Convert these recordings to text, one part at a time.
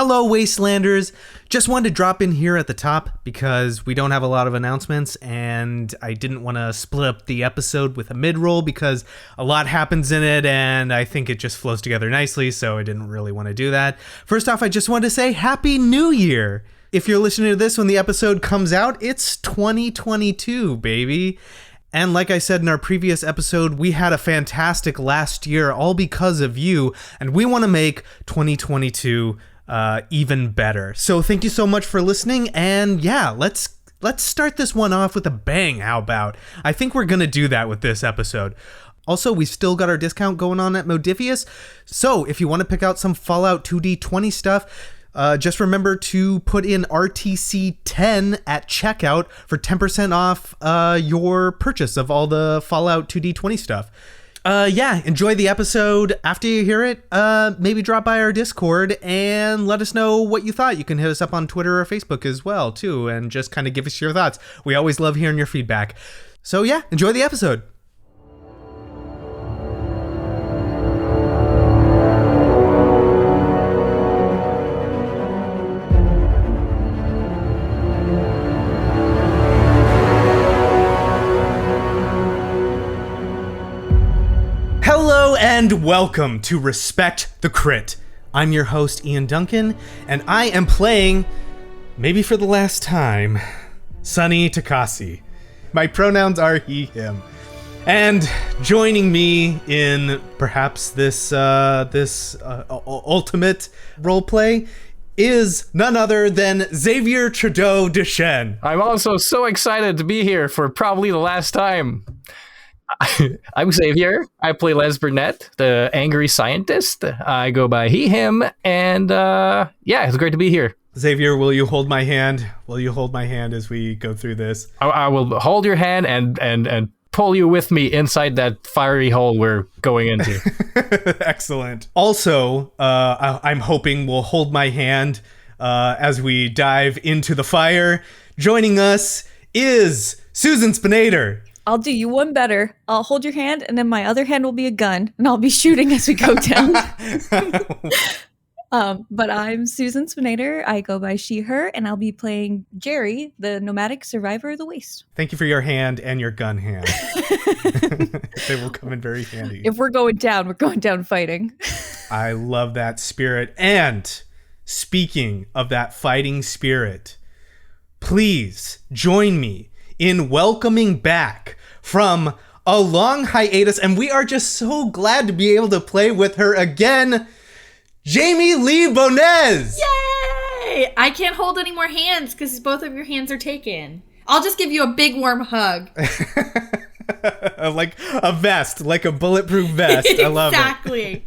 Hello, Wastelanders. Just wanted to drop in here at the top because we don't have a lot of announcements, and I didn't want to split up the episode with a mid-roll because a lot happens in it, and I think it just flows together nicely, so I didn't really want to do that. First off, I just wanted to say Happy New Year! If you're listening to this when the episode comes out, it's 2022, baby. And like I said in our previous episode, we had a fantastic last year, all because of you, and we want to make 2022 even better. So thank you so much for listening, and yeah, let's start this one off with a bang. How about? I think we're gonna do that with this episode. Also, we've still got our discount going on at Modiphius, so if you want to pick out some Fallout 2D20 stuff, just remember to put in RTC10 at checkout for 10% off your purchase of all the Fallout 2D20 stuff. Enjoy the episode. After you hear it, maybe drop by our Discord and let us know what you thought. You can hit us up on Twitter or Facebook as well, too, and just kind of give us your thoughts. We always love hearing your feedback. So yeah, enjoy the episode. Hello and welcome to Respect the Crit. I'm your host, Ian Duncan, and I am playing, maybe for the last time, Sonny Takasi. My pronouns are he, him. And joining me in perhaps this ultimate roleplay is none other than Xavier Trudeau-Deschênes. I'm also so excited to be here for probably the last time. I'm Xavier. I play Burnett, the angry scientist. I go by he, him, and it's great to be here. Xavier, will you hold my hand? Will you hold my hand as we go through this? I will hold your hand and pull you with me inside that fiery hole we're going into. Excellent. Also, I'm hoping will hold my hand as we dive into the fire. Joining us is Susan Spenader. I'll do you one better. I'll hold your hand, and then my other hand will be a gun, and I'll be shooting as we go down. But I'm Susan Spenader. I go by she, her, and I'll be playing Gerry, the nomadic survivor of the waste. Thank you for your hand and your gun hand. They will come in very handy. If we're going down fighting. I love that spirit. And speaking of that fighting spirit, please join me in welcoming back from a long hiatus, and we are just so glad to be able to play with her again, Jamie Lee-Bonés! Yay! I can't hold any more hands because both of your hands are taken. I'll just give you a big warm hug. Like a vest, like a bulletproof vest. I love it. Exactly.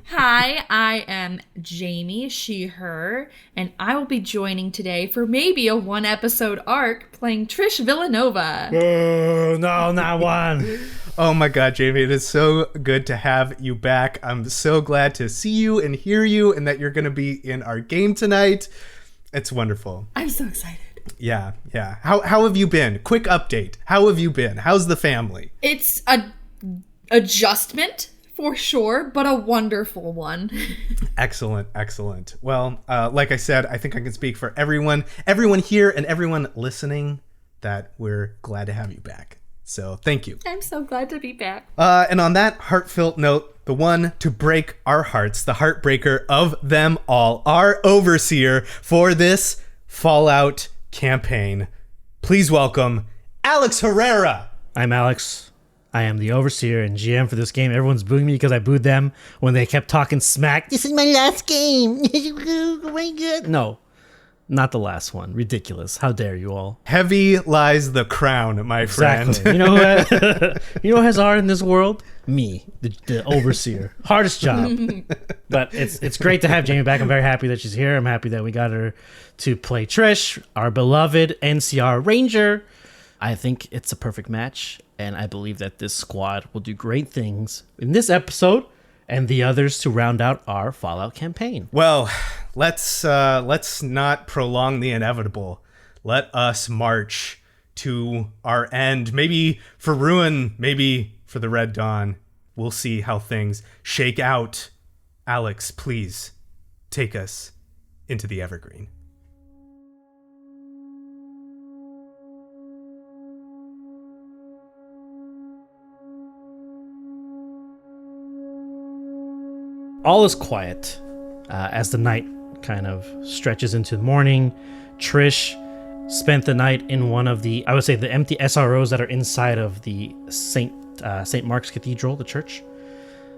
Hi, I am Jamie, she, her, and I will be joining today for maybe a one-episode arc playing Trish Villanova. Oh, no, not one. Oh my God, Jamie, it is so good to have you back. I'm so glad to see you and hear you and that you're going to be in our game tonight. It's wonderful. I'm so excited. Yeah. How have you been? Quick update. How have you been? How's the family? It's a adjustment. For sure, but a wonderful one. Excellent. Well, like I said, I think I can speak for everyone here and everyone listening that we're glad to have you back. So thank you. I'm so glad to be back. And on that heartfelt note, the one to break our hearts, the heartbreaker of them all, our overseer for this Fallout campaign. Please welcome Alex Herrera. I'm Alex. I am the overseer and GM for this game. Everyone's booing me because I booed them when they kept talking smack. This is my last game. No, not the last one. Ridiculous. How dare you all? Heavy lies the crown, my friend. Exactly. You know who has art in this world? Me, the overseer. Hardest job. But it's great to have Jamie back. I'm very happy that she's here. I'm happy that we got her to play Trish, our beloved NCR Ranger. I think it's a perfect match, and I believe that this squad will do great things in this episode and the others to round out our Fallout campaign. Well, let's not prolong the inevitable. Let us march to our end. Maybe for Ruin, maybe for the Red Dawn. We'll see how things shake out. Alex, please take us into the Evergreen. All is quiet as the night kind of stretches into the morning. Trish spent the night in one of the, I would say, the empty SROs that are inside of the St. Mark's Cathedral, the church.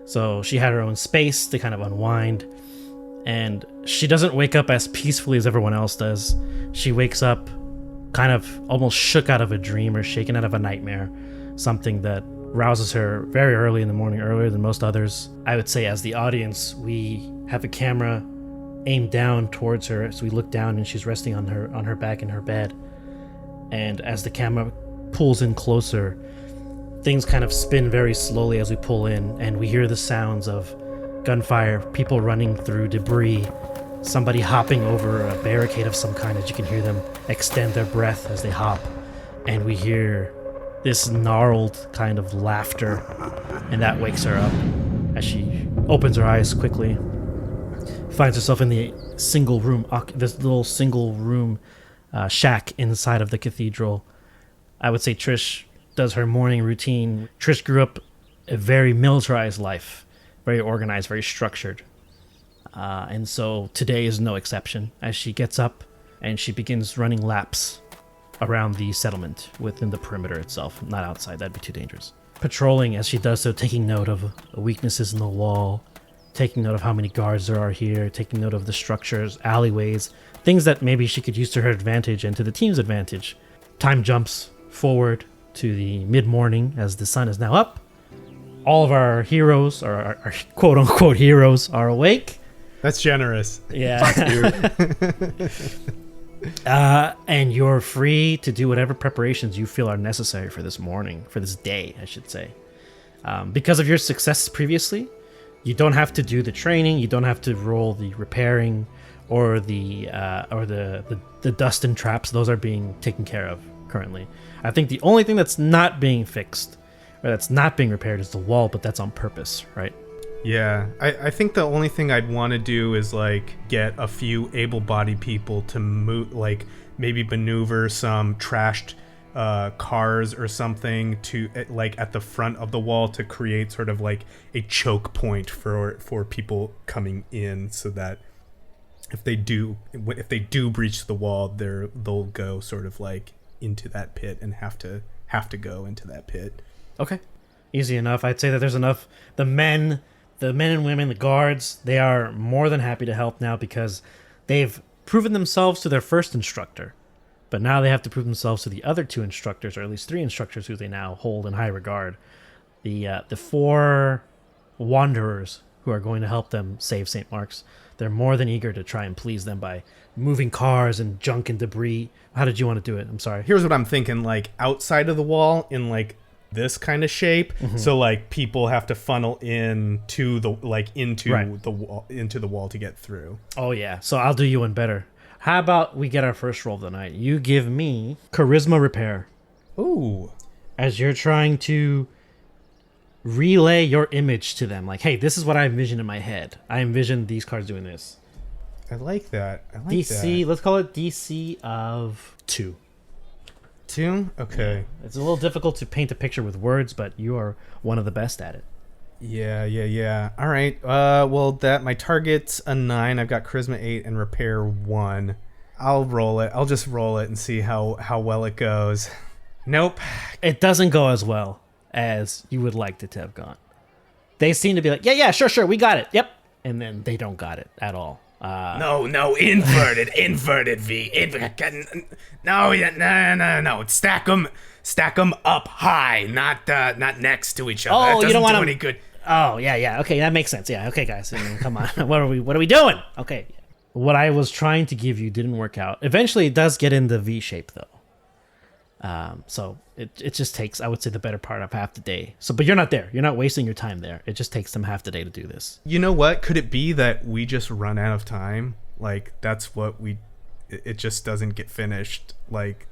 So she had her own space to kind of unwind. And she doesn't wake up as peacefully as everyone else does. She wakes up kind of almost shook out of a dream or shaken out of a nightmare. Something that rouses her very early in the morning, earlier than most others. I would say as the audience, we have a camera aimed down towards her, so we look down and she's resting on her back in her bed. And as the camera pulls in closer, things kind of spin very slowly as we pull in, and we hear the sounds of gunfire, people running through debris, somebody hopping over a barricade of some kind as you can hear them extend their breath as they hop. And we hear this gnarled kind of laughter, and that wakes her up as she opens her eyes quickly, finds herself in the this little single room shack inside of the cathedral. I would say Trish does her morning routine. Trish grew up a very militarized life, very organized, very structured. And so today is no exception as she gets up and she begins running laps around the settlement within the perimeter itself, not outside, that'd be too dangerous. Patrolling as she does so, taking note of weaknesses in the wall, taking note of how many guards there are here, taking note of the structures, alleyways, things that maybe she could use to her advantage and to the team's advantage. Time jumps forward to the mid-morning as the sun is now up. All of our heroes, or our quote-unquote heroes, are awake. That's generous. Yeah. And you're free to do whatever preparations you feel are necessary for this morning, for this day, I should say. Because of your successes previously, you don't have to do the training, you don't have to roll the repairing or the dust and traps. Those are being taken care of currently. I think the only thing that's not being fixed or that's not being repaired is the wall, but that's on purpose, right? Yeah, I think the only thing I'd want to do is like get a few able-bodied people to move, like maybe maneuver some trashed cars or something to like at the front of the wall to create sort of like a choke point for people coming in, so that if they do breach the wall, they'll go sort of like into that pit and have to go into that pit. Okay, easy enough. I'd say that there's enough. The men and women, the guards, they are more than happy to help now because they've proven themselves to their first instructor. But now they have to prove themselves to the other two instructors, or at least three instructors who they now hold in high regard. The four wanderers who are going to help them save St. Mark's, they're more than eager to try and please them by moving cars and junk and debris. How did you want to do it? I'm sorry. Here's what I'm thinking, like outside of the wall in like this kind of shape, so like people have to funnel into the the wall to get through. Oh yeah, so I'll do you one better. How about we get our first roll of the night? You give me charisma repair. Ooh, as you're trying to relay your image to them, like, hey, this is what I envision in my head. I envision these cards doing this. I like that. DC, let's call it DC of 2. 2? Okay. It's a little difficult to paint a picture with words, but you are one of the best at it. Yeah. All right. Well, that my target's a 9. I've got charisma 8 and repair 1. I'll roll it. I'll just roll it and see how well it goes. Nope. It doesn't go as well as you would like it to have gone. They seem to be like, yeah, sure, we got it. Yep. And then they don't got it at all. No, inverted V. No. Stack them up high, not next to each other. Oh, that you don't want any good. Oh, yeah. Okay, that makes sense. Yeah, okay, guys. I mean, come on. What are we doing? Okay. What I was trying to give you didn't work out. Eventually, it does get in the V shape, though. So it just takes, I would say, the better part of half the day. So, but you're not there. You're not wasting your time there. It just takes them half the day to do this. You know what? Could it be that we just run out of time? Like, that's what it just doesn't get finished. Like,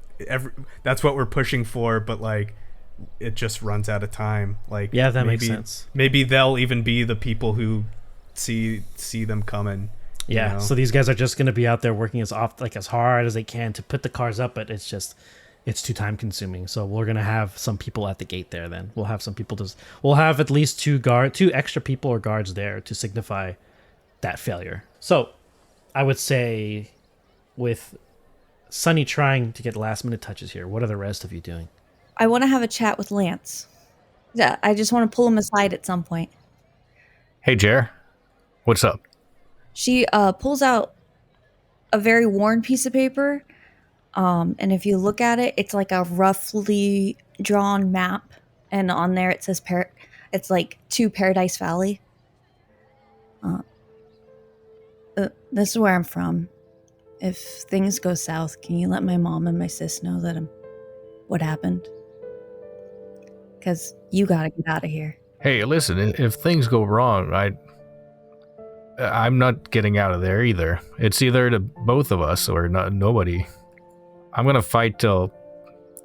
that's what we're pushing for, but like, it just runs out of time. Like, yeah, that makes sense. Maybe they'll even be the people who see them coming. Yeah, you know? so these guys are just going to be out there working as hard as they can to put the cars up, but it's too time consuming. So we're going to have some people at the gate there. Then we'll have some people we'll have at least two extra people or guards there to signify that failure. So I would say, with Sunny trying to get last minute touches here, what are the rest of you doing? I want to have a chat with Lance. Yeah, I just want to pull him aside at some point. Hey, Jer, what's up? She pulls out a very worn piece of paper, and if you look at it, it's like a roughly drawn map, and on there it says it's like to Paradise Valley. This is where I'm from. If things go south, can you let my mom and my sis know that what happened? Because you gotta get out of here. Hey, listen, if things go wrong, I'm not getting out of there either. It's either to both of us or nobody. I'm gonna fight till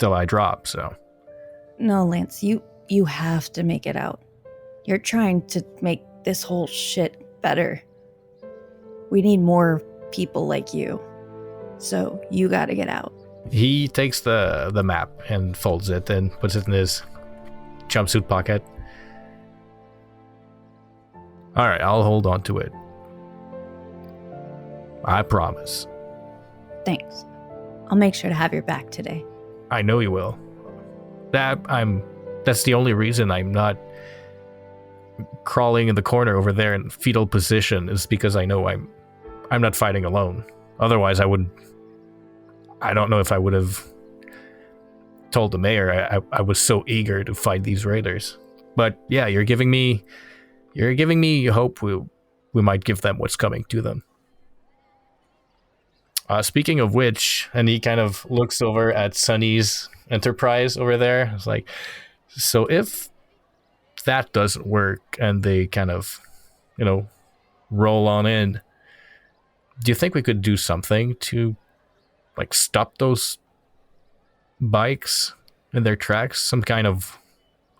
I drop, so. No, Lance, you have to make it out. You're trying to make this whole shit better. We need more people like you. So you gotta get out. He takes the map and folds it and puts it in his jumpsuit pocket. All right, I'll hold on to it. I promise. Thanks. I'll make sure to have your back today. I know you will. That's the only reason I'm not crawling in the corner over there in fetal position, is because I know I'm not fighting alone. Otherwise, I don't know if I would have told the mayor I was so eager to fight these raiders. But yeah, you're giving me hope we might give them what's coming to them. Speaking of which, and he kind of looks over at Sunny's Enterprise over there. It's like, so if that doesn't work and they kind of, roll on in, do you think we could do something to, like, stop those bikes in their tracks? Some kind of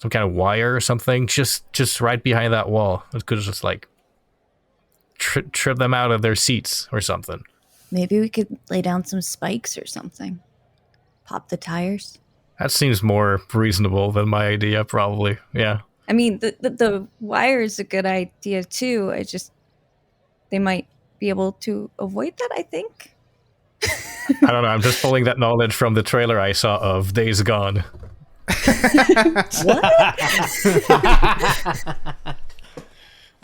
wire or something, just right behind that wall. It could just like trip them out of their seats or something. Maybe we could lay down some spikes or something. Pop the tires. That seems more reasonable than my idea, probably. Yeah. I mean, the wire is a good idea too. They might be able to avoid that, I think. I don't know. I'm just pulling that knowledge from the trailer I saw of Days Gone. What?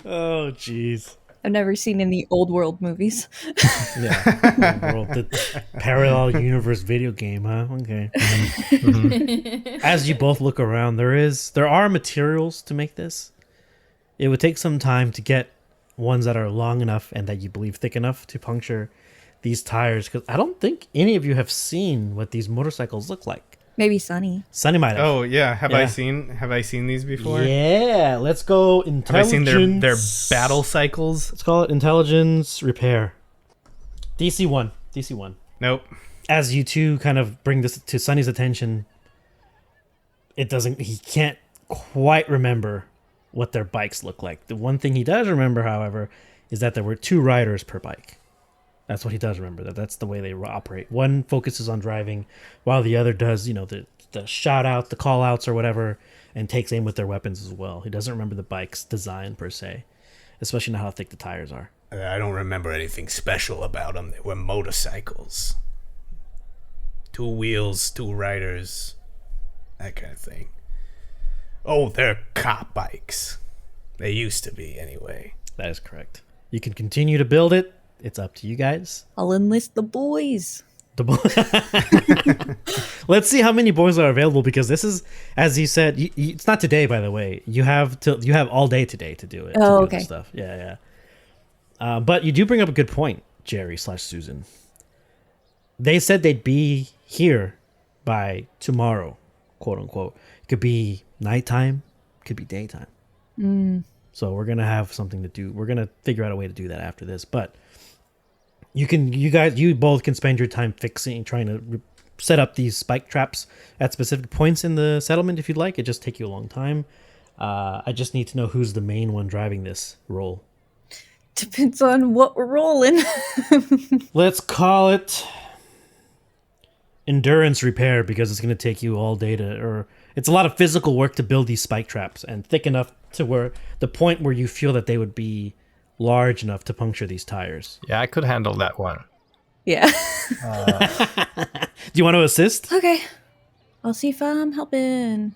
Oh, jeez. I've never seen any old world movies. Yeah. The parallel universe video game, huh? Okay. Mm-hmm. As you both look around, there are materials to make this. It would take some time to get ones that are long enough and that you believe thick enough to puncture these tires, because I don't think any of you have seen what these motorcycles look like. Maybe Sunny. Sunny might have. Oh yeah, have I seen these before? Yeah, let's go intelligence. Have I seen their battle cycles? Let's call it intelligence repair. DC1. Nope. As you two kind of bring this to Sunny's attention, he can't quite remember what their bikes look like. The one thing he does remember, however, is that there were 2 riders per bike. That's what he does remember. That's the way they operate. One focuses on driving, while the other does, the shout out, the call outs or whatever, and takes aim with their weapons as well. He doesn't remember the bike's design per se, especially not how thick the tires are. I don't remember anything special about them. They were motorcycles. 2 wheels, 2 riders, that kind of thing. Oh, they're cop bikes. They used to be, anyway. That is correct. You can continue to build it. It's up to you guys. I'll enlist the boys. Let's see how many boys are available, because this is, as you said, it's not today, by the way. You have all day today to do it. Oh, to do okay. This stuff. Yeah. But you do bring up a good point, Gerry/Susan. They said they'd be here by tomorrow, quote unquote. It could be nighttime, could be daytime. So we're gonna have something to do. We're gonna figure out a way to do that after this, but. You both can spend your time trying to set up these spike traps at specific points in the settlement if you'd like. It just take you a long time. I just need to know who's the main one driving this role. Depends on what we're rolling. Let's call it endurance repair because it's going to take you all day or it's a lot of physical work to build these spike traps and thick enough to where the point where you feel that they would be large enough to puncture these tires. Yeah, I could handle that one. Yeah. Do you want to assist? Okay. I'll see if I'm helping.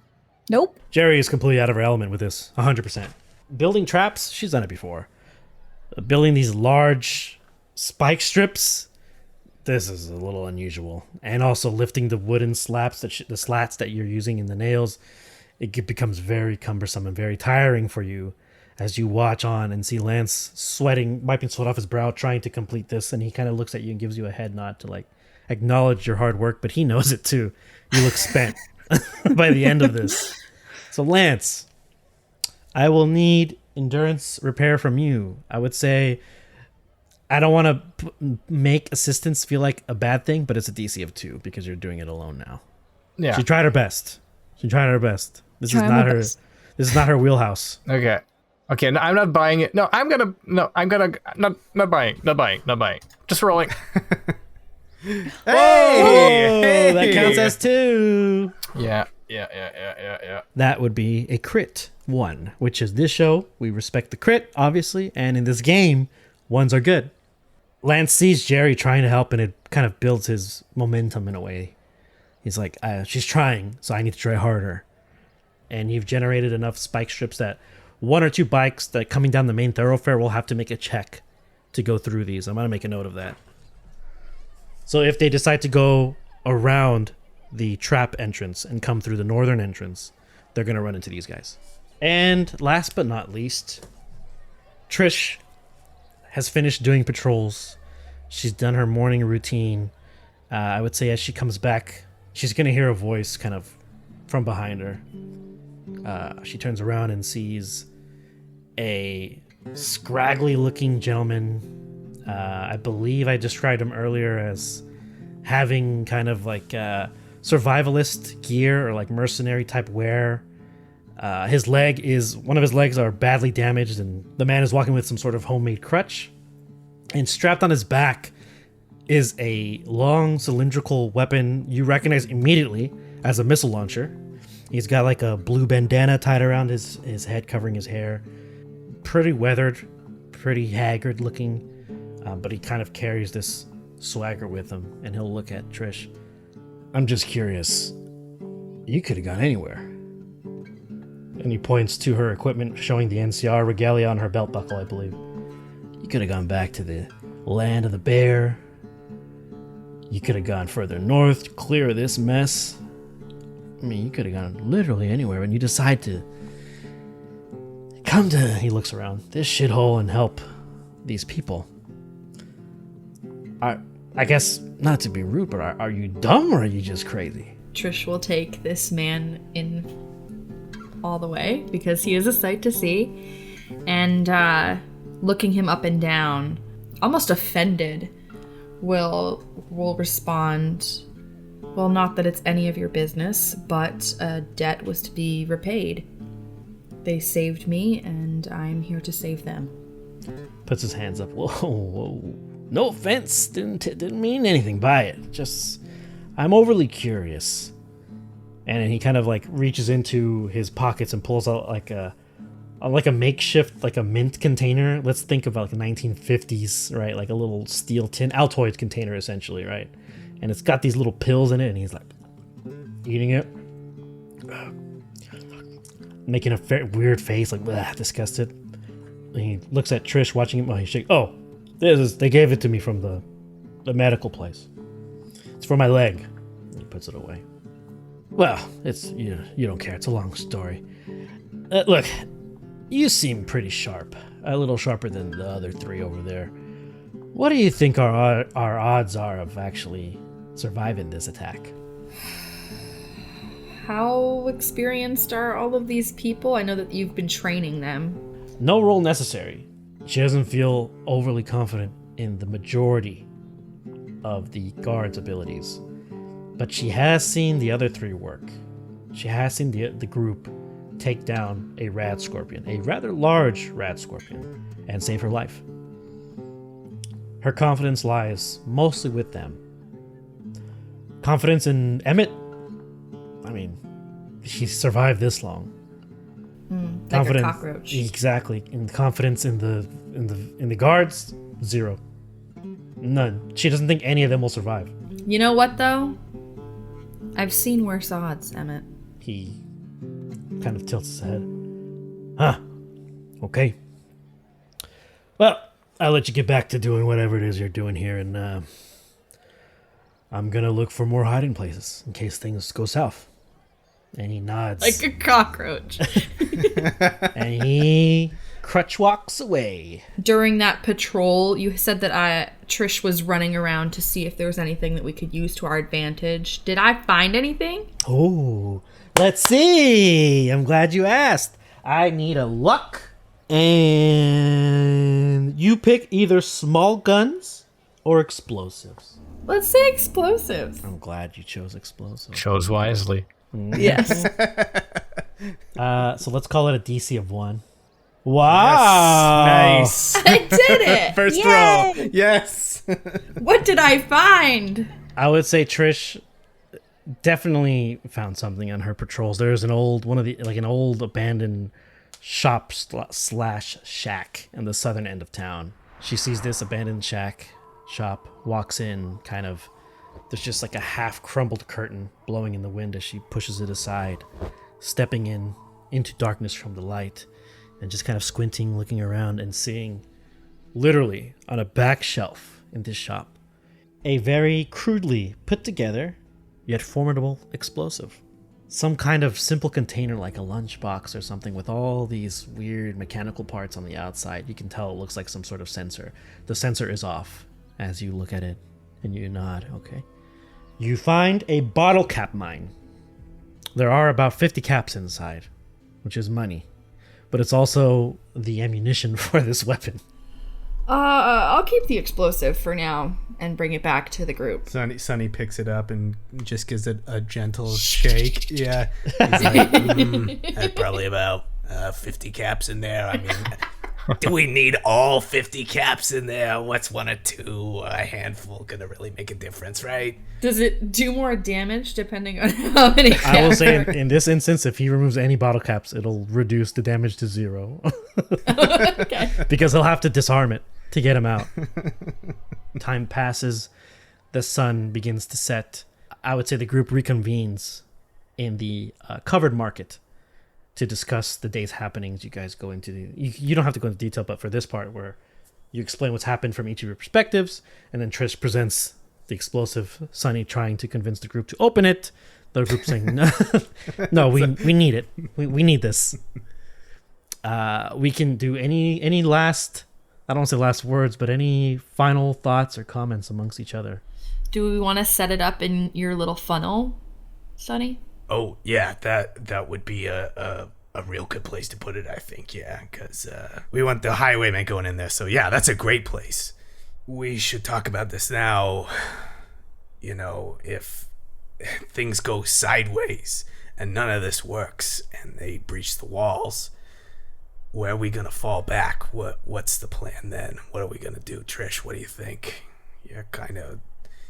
Nope. Gerry is completely out of her element with this, 100%. Building traps, she's done it before. Building these large spike strips, this is a little unusual. And also lifting the wooden slats, the slats that you're using in the nails, becomes very cumbersome and very tiring for you as you watch on and see Lance sweating, wiping sweat off his brow, trying to complete this. And he kind of looks at you and gives you a head nod to like acknowledge your hard work, but he knows it too. You look spent by the end of this. So Lance, I will need endurance repair from you. I would say I don't want to make assistance feel like a bad thing, but it's a DC of 2 because you're doing it alone now. Yeah. She tried her best. This is not her wheelhouse. Okay. Okay, no, I'm not buying it. No, I'm gonna not buying. Just rolling. Hey! That counts as 2. Yeah. That would be a crit 1, which is this show. We respect the crit, obviously, and in this game, 1s are good. Lance sees Gerry trying to help, and it kind of builds his momentum in a way. He's like, she's trying, so I need to try harder. And you've generated enough spike strips that 1 or 2 bikes that coming down the main thoroughfare will have to make a check to go through these. I'm going to make a note of that. So if they decide to go around the trap entrance and come through the northern entrance, they're going to run into these guys. And last but not least, Trish has finished doing patrols. She's done her morning routine. I would say as she comes back, she's going to hear a voice kind of from behind her. She turns around and sees a scraggly looking gentleman. I believe I described him earlier as having kind of like survivalist gear or like mercenary type wear. One of his legs are badly damaged, and the man is walking with some sort of homemade crutch. And strapped on his back is a long cylindrical weapon you recognize immediately as a missile launcher. He's got like a blue bandana tied around his head, covering his hair. Pretty weathered, pretty haggard looking, but he kind of carries this swagger with him, and he'll look at Trish. I'm just curious. You could have gone anywhere. And he points to her equipment, showing the NCR regalia on her belt buckle, I believe. You could have gone back to the land of the bear. You could have gone further north to clear this mess. I mean, you could have gone literally anywhere, and you decide to come to, he looks around, this shithole and help these people. I guess, not to be rude, but are you dumb or are you just crazy? Trish will take this man in all the way because he is a sight to see, and looking him up and down, almost offended, will respond, well, not that it's any of your business, but a debt was to be repaid. They saved me, and I'm here to save them. Puts his hands up. Whoa. No offense. Didn't mean anything by it. Just, I'm overly curious. And then he kind of like reaches into his pockets and pulls out like a makeshift, like a mint container. Let's think about like 1950s, right? Like a little steel tin, Altoid container essentially, right? And it's got these little pills in it, and he's like eating it, making a weird face, like disgusted. And he looks at Trish, watching him. Oh, he's shaking. Oh, they gave it to me from the medical place. It's for my leg. And he puts it away. Well, it's you don't care. It's a long story. Look, you seem pretty sharp. A little sharper than the other 3 over there. What do you think our odds are of actually surviving this attack? How experienced are all of these people? I know that you've been training them. No roll necessary. She doesn't feel overly confident in the majority of the guard's abilities. But she has seen the other 3 work. She has seen the group take down a rad scorpion, a rather large rad scorpion, and save her life. Her confidence lies mostly with them. Confidence in Emmett? I mean, he survived this long. Like a cockroach. Exactly. And confidence in the guards? Zero. None. She doesn't think any of them will survive. You know what, though? I've seen worse odds, Emmett. He kind of tilts his head. Huh. Okay. Well, I'll let you get back to doing whatever it is you're doing here, and I'm gonna look for more hiding places in case things go south. And he nods. Like a cockroach. And he crutch walks away. During that patrol, you said that Trish was running around to see if there was anything that we could use to our advantage. Did I find anything? Oh, let's see. I'm glad you asked. I need a luck. And you pick either small guns or explosives. Let's say explosives. I'm glad you chose explosives. Chose wisely. Yes. So let's call it a DC of 1. Wow. Nice. I did it. First Yay! roll. Yes. What did I find? I would say Trish definitely found something on her patrols. There's an old abandoned shop slash shack in the southern end of town. She sees this abandoned shop, walks in, kind of. There's just like a half crumbled curtain blowing in the wind as she pushes it aside, stepping into darkness from the light, and just kind of squinting, looking around, and seeing, literally on a back shelf in this shop, a very crudely put together yet formidable explosive. Some kind of simple container like a lunchbox or something with all these weird mechanical parts on the outside. You can tell it looks like some sort of sensor. The sensor is off as you look at it and you nod, okay. You find a bottle cap mine. There are about 50 caps inside, which is money. But it's also the ammunition for this weapon. I'll keep the explosive for now and bring it back to the group. Sonny picks it up and just gives it a gentle shake. Yeah. He's like, that's probably about 50 caps in there. I mean, do we need all 50 caps in there? What's one or two? A handful gonna really make a difference, right? Does it do more damage depending on how many caps? I will say in this instance, if he removes any bottle caps, it'll reduce the damage to 0. Okay. Because he'll have to disarm it to get him out. Time passes. The sun begins to set. I would say the group reconvenes in the covered market to discuss the day's happenings. You guys go into you don't have to go into detail, but for this part where you explain what's happened from each of your perspectives, and then Trish presents the explosive, Sonny trying to convince the group to open it, the group saying no, we need it, we need this. We can do any last, I don't want to say last words, but any final thoughts or comments amongst each other. Do we want to set it up in your little funnel, Sonny? Oh, yeah, that would be a real good place to put it, I think, yeah, because we want the Highwaymen going in there, so yeah, that's a great place. We should talk about this now. You know, if things go sideways and none of this works and they breach the walls, where are we going to fall back? What's the plan then? What are we going to do? Trish, what do you think?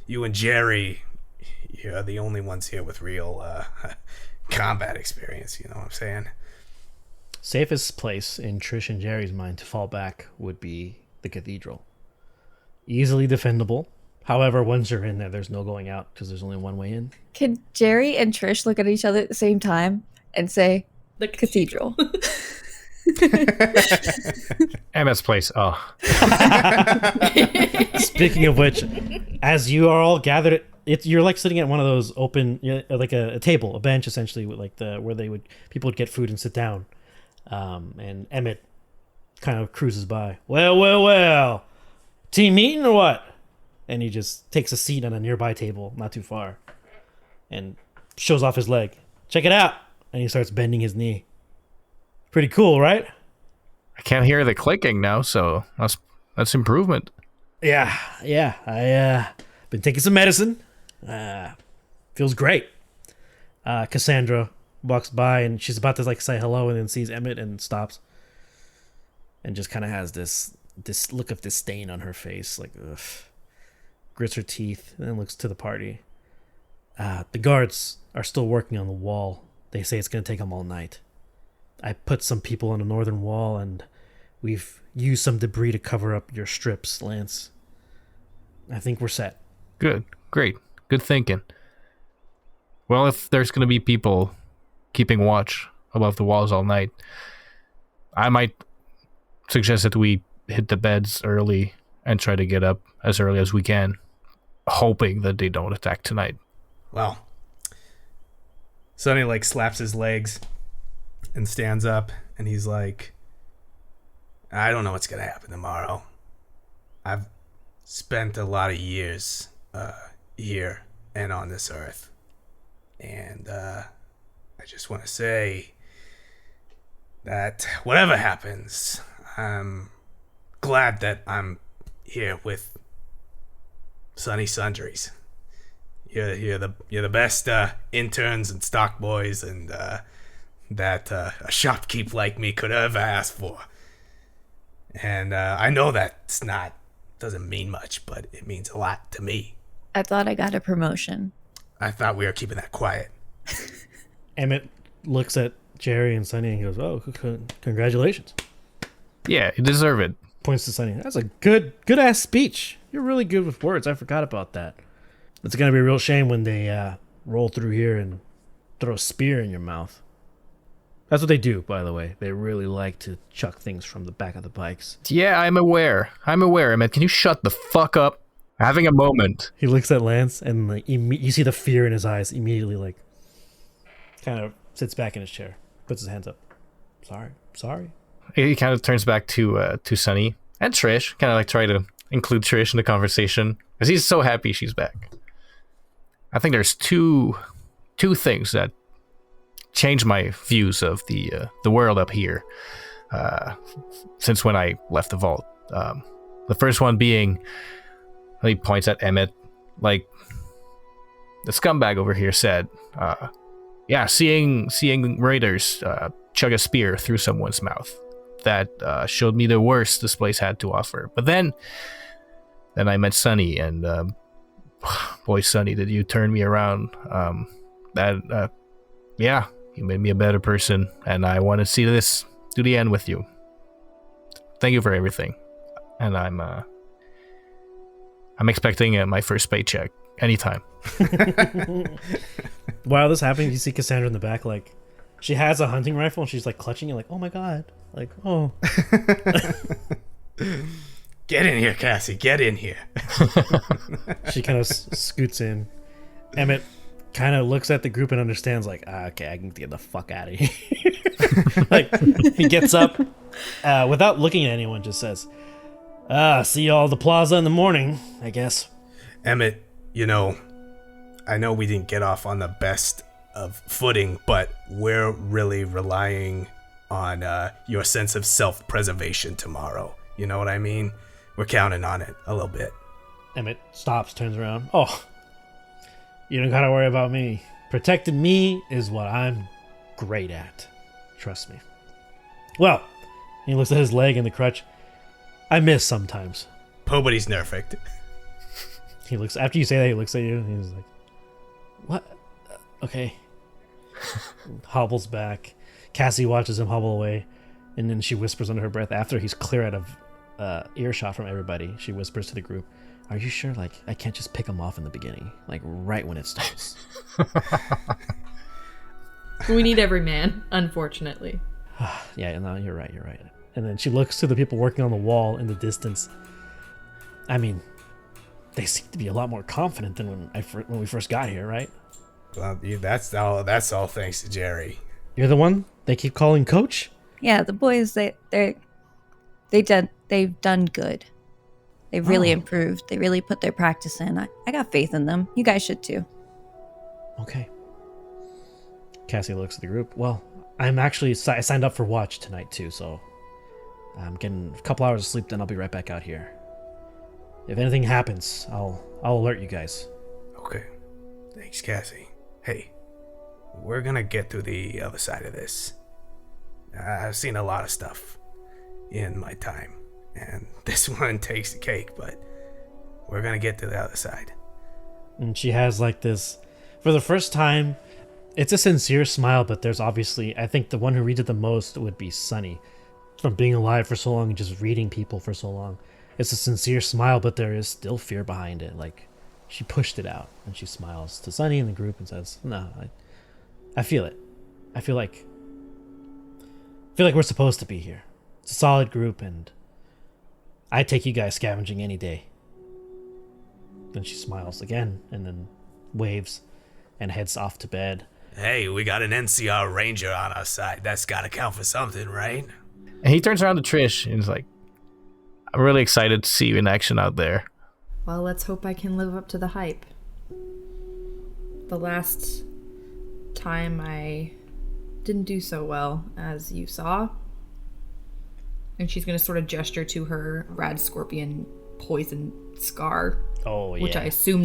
You and Gerry, you're the only ones here with real combat experience, you know what I'm saying? Safest place in Trish and Gerry's mind to fall back would be the cathedral. Easily defendable. However, once you're in there, there's no going out because there's only one way in. Can Gerry and Trish look at each other at the same time and say, The cathedral? Emmett's place. Oh. Speaking of which, as you are all gathered, you're like sitting at one of those open, like a table, a bench essentially, with like where people would get food and sit down. And Emmett kind of cruises by. Well. Team meeting or what? And he just takes a seat on a nearby table, not too far, and shows off his leg. Check it out. And he starts bending his knee. Pretty cool, right? I can't hear the clicking now, so that's improvement. Yeah. I been taking some medicine. Feels great. Cassandra walks by and she's about to like say hello and then sees Emmett and stops. And just kind of has this this look of disdain on her face, like, ugh. Grits her teeth, and then looks to the party. The guards are still working on the wall. They say it's going to take them all night. I put some people on the northern wall, and we've used some debris to cover up your strips, Lance. I think we're set. Good. Great. Good thinking. Well, if there's going to be people keeping watch above the walls all night, I might suggest that we hit the beds early and try to get up as early as we can, hoping that they don't attack tonight. Well, Sonny like slaps his legs and stands up, and he's like, I don't know what's gonna happen tomorrow. I've spent a lot of years here and on this earth, and I just want to say that whatever happens, I'm glad that I'm here with Sonny Sundries. You're the best interns and stock boys, and that a shopkeep like me could ever ask for. And I know that's doesn't mean much, but it means a lot to me. I thought I got a promotion. I thought we were keeping that quiet. Emmett looks at Gerry and Sonny and goes, "Oh, congratulations!" Yeah, you deserve it. Points to Sonny. That's a good ass speech. You're really good with words. I forgot about that. It's gonna be a real shame when they roll through here and throw a spear in your mouth. That's what they do, by the way. They really like to chuck things from the back of the bikes. Yeah, I'm aware, Emmett. Can you shut the fuck up? Having a moment. He looks at Lance and like you see the fear in his eyes. Immediately, like, kind of sits back in his chair, puts his hands up. Sorry. He kind of turns back to Sonny and Trish, kind of like try to include Trish in the conversation because he's so happy she's back. I think there's two things that change my views of the world up here since when I left the vault. The first one being, he points at Emmett, like the scumbag over here said, seeing raiders chug a spear through someone's mouth, that showed me the worst this place had to offer. But then I met Sonny, and boy, Sonny, did you turn me around. You made me a better person, and I want to see this to the end with you. Thank you for everything. And I'm expecting my first paycheck anytime. While this happening, you see Cassandra in the back, like, she has a hunting rifle, and she's like clutching it, like, oh my god, like, oh. Get in here, Cassie, get in here. She kind of scoots in. Emmett kind of looks at the group and understands, like, okay, I can get the fuck out of here. Like, he gets up without looking at anyone, just says, see y'all at the plaza in the morning, I guess. Emmett, I know we didn't get off on the best of footing, but we're really relying on your sense of self-preservation tomorrow. You know what I mean? We're counting on it a little bit. Emmett stops, turns around. Oh, you don't gotta worry about me. Protecting me is what I'm great at. Trust me. Well, he looks at his leg and the crutch. I miss sometimes. Nobody's perfect. He looks, after you say that, he looks at you and he's like, what? Okay. Hobbles back. Cassie watches him hobble away, and then she whispers under her breath after he's clear out of earshot from everybody. She whispers to the group, are you sure, like, I can't just pick him off in the beginning, like right when it starts? We need every man, unfortunately. Yeah, no, you're right. And then she looks to the people working on the wall in the distance. I mean, they seem to be a lot more confident than when we first got here, right? Well, that's all thanks to Gerry. You're the one they keep calling coach? Yeah, the boys, they've done good. They've really improved. They really put their practice in. I got faith in them. You guys should too. Okay. Cassie looks at the group. Well, I'm actually I signed up for watch tonight too, so I'm getting a couple hours of sleep, then I'll be right back out here. If anything happens, I'll alert you guys. Okay. Thanks, Cassie. Hey, we're gonna get through the other side of this. I've seen a lot of stuff in my time, And this one takes the cake, but we're gonna get to the other side. And she has like this, for the first time, it's a sincere smile, but there's obviously, I think the one who reads it the most would be Sunny. From being alive for so long and just reading people for so long. It's a sincere smile, but there is still fear behind it. Like, she pushed it out, and she smiles to Sunny in the group and says, no, I feel it. I feel like we're supposed to be here. It's a solid group, and I'd take you guys scavenging any day. Then she smiles again, and then waves, and heads off to bed. Hey, we got an NCR ranger on our side. That's gotta count for something, right? And he turns around to Trish and he's like, I'm really excited to see you in action out there. Well, let's hope I can live up to the hype. The last time I didn't do so well, as you saw. And she's going to sort of gesture to her rad scorpion poison scar. Oh, yeah. Which I assume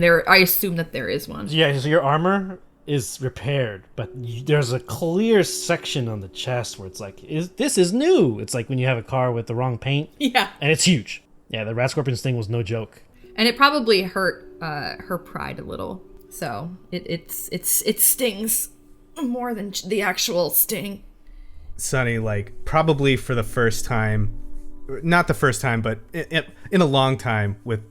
that there is one. Yeah, so your armor is repaired, but there's a clear section on the chest where it's like, this is new. It's like when you have a car with the wrong paint. Yeah. And it's huge. Yeah, the rat scorpion sting was no joke. And it probably hurt her pride a little. So it stings more than the actual sting. Sonny, like, probably for the first time, not the first time, but in a long time, with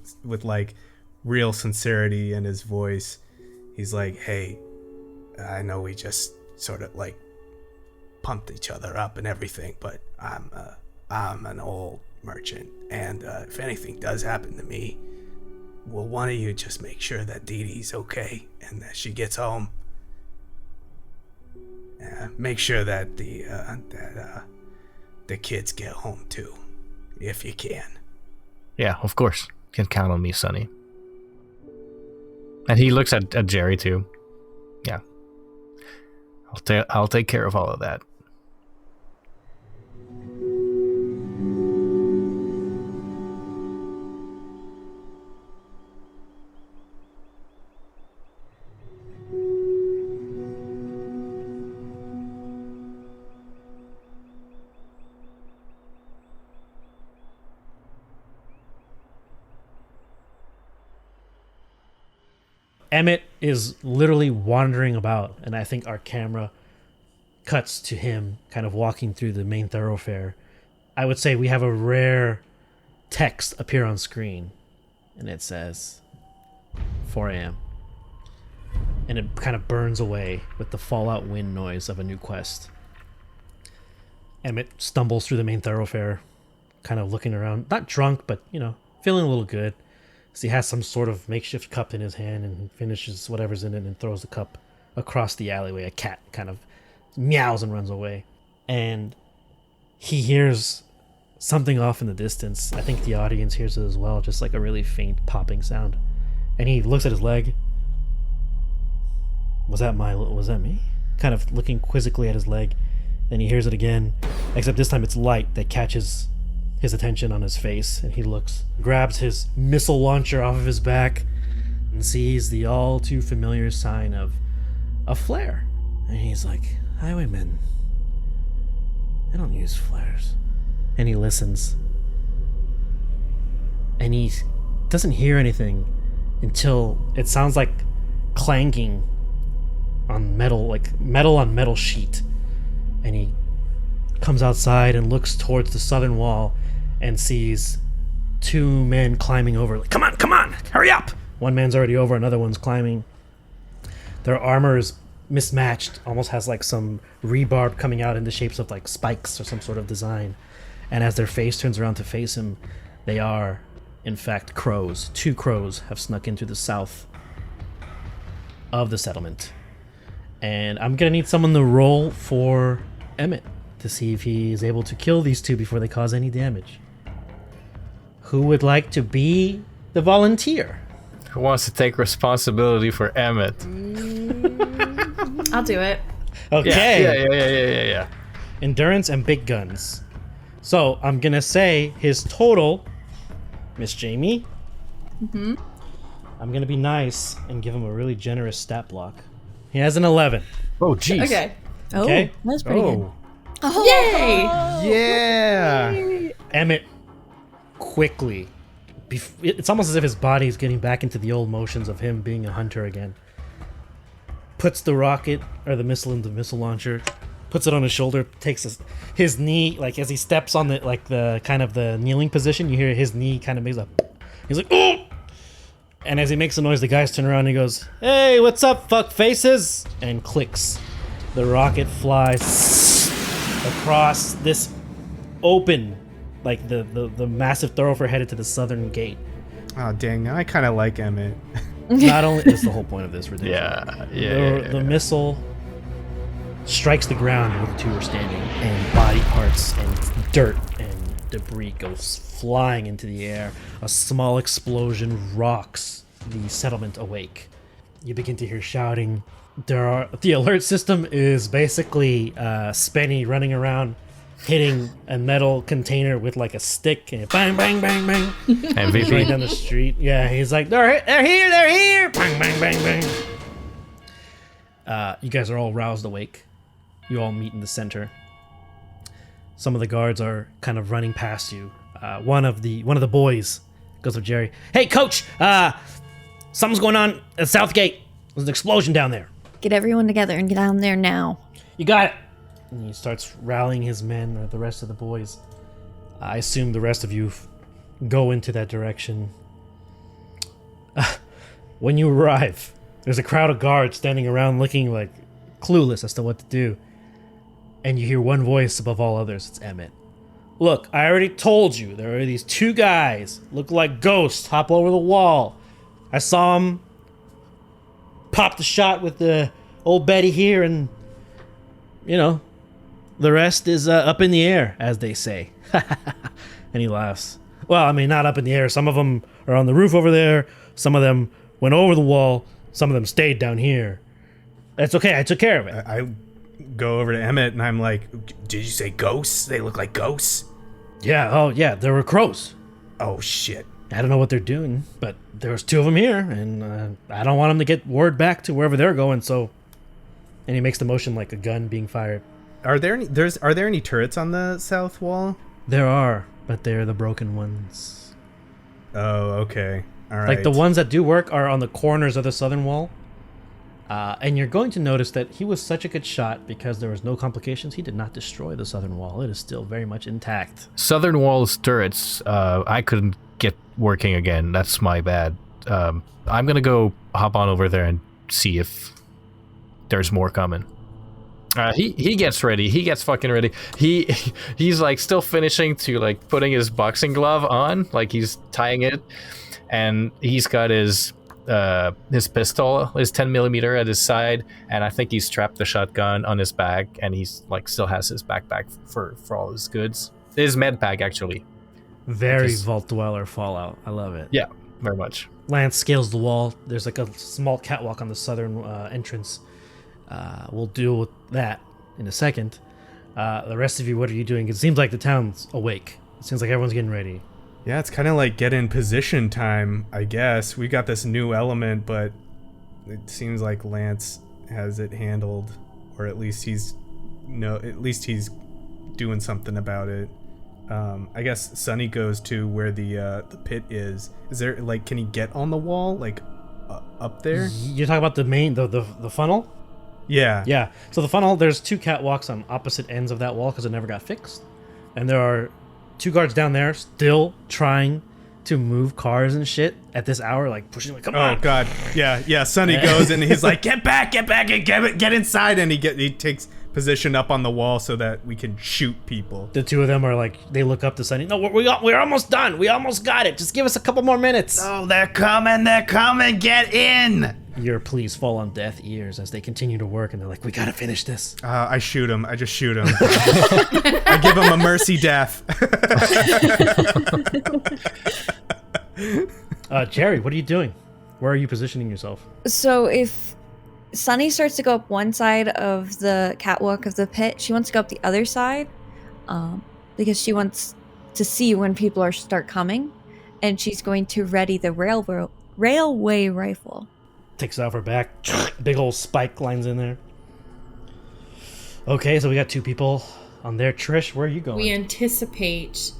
like real sincerity in his voice, he's like, hey, I know we just sort of like pumped each other up and everything, but I'm an old merchant, and if anything does happen to me, will one of you just make sure that Dee Dee's okay and that she gets home? Make sure that the kids get home too, if you can. Yeah, of course. You can count on me, Sonny. And he looks at Gerry too. Yeah. I'll take care of all of that. Emmett is literally wandering about, and I think our camera cuts to him kind of walking through the main thoroughfare. I would say we have a rare text appear on screen, and it says 4 a.m. And it kind of burns away with the fallout wind noise of a new quest. Emmett stumbles through the main thoroughfare, kind of looking around, not drunk, but, feeling a little good. So he has some sort of makeshift cup in his hand and finishes whatever's in it and throws the cup across the alleyway. A cat kind of meows and runs away. And he hears something off in the distance. I think the audience hears it as well, just like a really faint popping sound. And he looks at his leg. Was that me? Kind of looking quizzically at his leg. Then he hears it again, except this time it's light that catches his attention on his face, and he looks, grabs his missile launcher off of his back, and sees the all too familiar sign of a flare. And he's like, Highwaymen, they don't use flares. And he listens. And he doesn't hear anything until it sounds like clanking on metal, like metal on metal sheet. And he comes outside and looks towards the southern wall and sees 2 men climbing over. Like, come on, hurry up! One man's already over, another one's climbing. Their armor is mismatched, almost has like some rebarb coming out in the shapes of like spikes or some sort of design. And as their face turns around to face him, they are, in fact, crows. 2 crows have snuck into the south of the settlement. And I'm gonna need someone to roll for Emmett to see if he is able to kill these 2 before they cause any damage. Who would like to be the volunteer? Who wants to take responsibility for Emmett? I'll do it. Okay. Yeah. Endurance and big guns. So I'm gonna say his total, Miss Jamie. I'm gonna be nice and give him a really generous stat block. He has an 11. Oh, jeez. Okay. Oh, Okay. that's pretty good. Yay! Yeah. Emmett quickly, it's almost as if his body is getting back into the old motions of him being a hunter again. Puts the rocket or the missile in the missile launcher, puts it on his shoulder, takes his knee, like as he steps on the kind of the kneeling position, you hear his knee kind of makes a, he's like, oh! And as he makes the noise, the guys turn around and he goes, hey, what's up, fuck faces? And clicks. The rocket flies across this open, like the massive thoroughfare headed to the southern gate. Oh, dang. I kind of like Emmett. Not only is the whole point of this ridiculous. The missile strikes the ground where the two are standing, and body parts and dirt and debris goes flying into the air. A small explosion rocks the settlement awake. You begin to hear shouting. The alert system is basically Spenny running around, hitting a metal container with like a stick, and bang, bang, bang, bang. MVP. Right down the street. Yeah, he's like, they're here, bang, bang, bang, bang. You guys are all roused awake. You all meet in the center. Some of the guards are kind of running past you. One of the boys goes up to Gerry. Hey, coach, something's going on at the south gate. There's an explosion down there. Get everyone together and get down there now. You got it. And he starts rallying his men, or the rest of the boys. I assume the rest of you go into that direction. When you arrive, there's a crowd of guards standing around looking like clueless as to what to do. And you hear one voice above all others. It's Emmett. Look, I already told you, there are these two guys, look like ghosts, hop over the wall. I saw them pop the shot with the old Betty here, and, you know, the rest is up in the air, as they say. And he laughs. Well, I mean, not up in the air. Some of them are on the roof over there. Some of them went over the wall. Some of them stayed down here. That's okay. I took care of it. I go over to Emmett and I'm like, did you say ghosts? They look like ghosts? Yeah. Oh, yeah. There were crows. Oh, shit. I don't know what they're doing, but there was two of them here, and I don't want them to get word back to wherever they're going, so... And he makes the motion like a gun being fired. Are there any turrets on the south wall? There are, but they're the broken ones. Oh, okay. All right. Like the ones that do work are on the corners of the southern wall. And you're going to notice that he was such a good shot because there was no complications. He did not destroy the southern wall. It is still very much intact. Southern wall's turrets, I couldn't get working again. That's my bad. I'm gonna go hop on over there and see if there's more coming. He gets ready. He gets fucking ready. He's like still finishing to like putting his boxing glove on, like he's tying it, and he's got his pistol, his 10mm at his side, and I think he's strapped the shotgun on his back, and he's like still has his backpack for all his goods. His med pack actually. Very Vault Dweller Fallout. I love it. Yeah, very much. Lance scales the wall. There's like a small catwalk on the southern entrance. We'll deal with that in a second. The rest of you, what are you doing? It seems like the town's awake. It seems like everyone's getting ready. Yeah, it's kind of like get in position time, I guess. We got this new element, but it seems like Lance has it handled, or at least he's doing something about it. I guess Sonny goes to where the pit is. Is there like, can he get on the wall, like up there? You're talking about the main, the funnel? Yeah. Yeah. So the funnel, there's two catwalks on opposite ends of that wall because it never got fixed, and there are two guards down there still trying to move cars and shit at this hour, like pushing, like, come on. Oh god. Yeah. Sonny goes and he's like, get back and get inside, and he takes position up on the wall so that we can shoot people. The two of them are like, they look up to Sonny. No, we're almost done. We almost got it. Just give us a couple more minutes. Oh, they're coming. Get in. Your pleas fall on deaf ears as they continue to work, and they're like, we gotta finish this. I shoot him. I just shoot him. I give him a mercy death. Gerry, what are you doing? Where are you positioning yourself? So if Sunny starts to go up one side of the catwalk of the pit, she wants to go up the other side, because she wants to see when people start coming, and she's going to ready the railway rifle. Takes it off her back. Big old spike lines in there. Okay, so we got two people on there. Trish, where are you going? We anticipate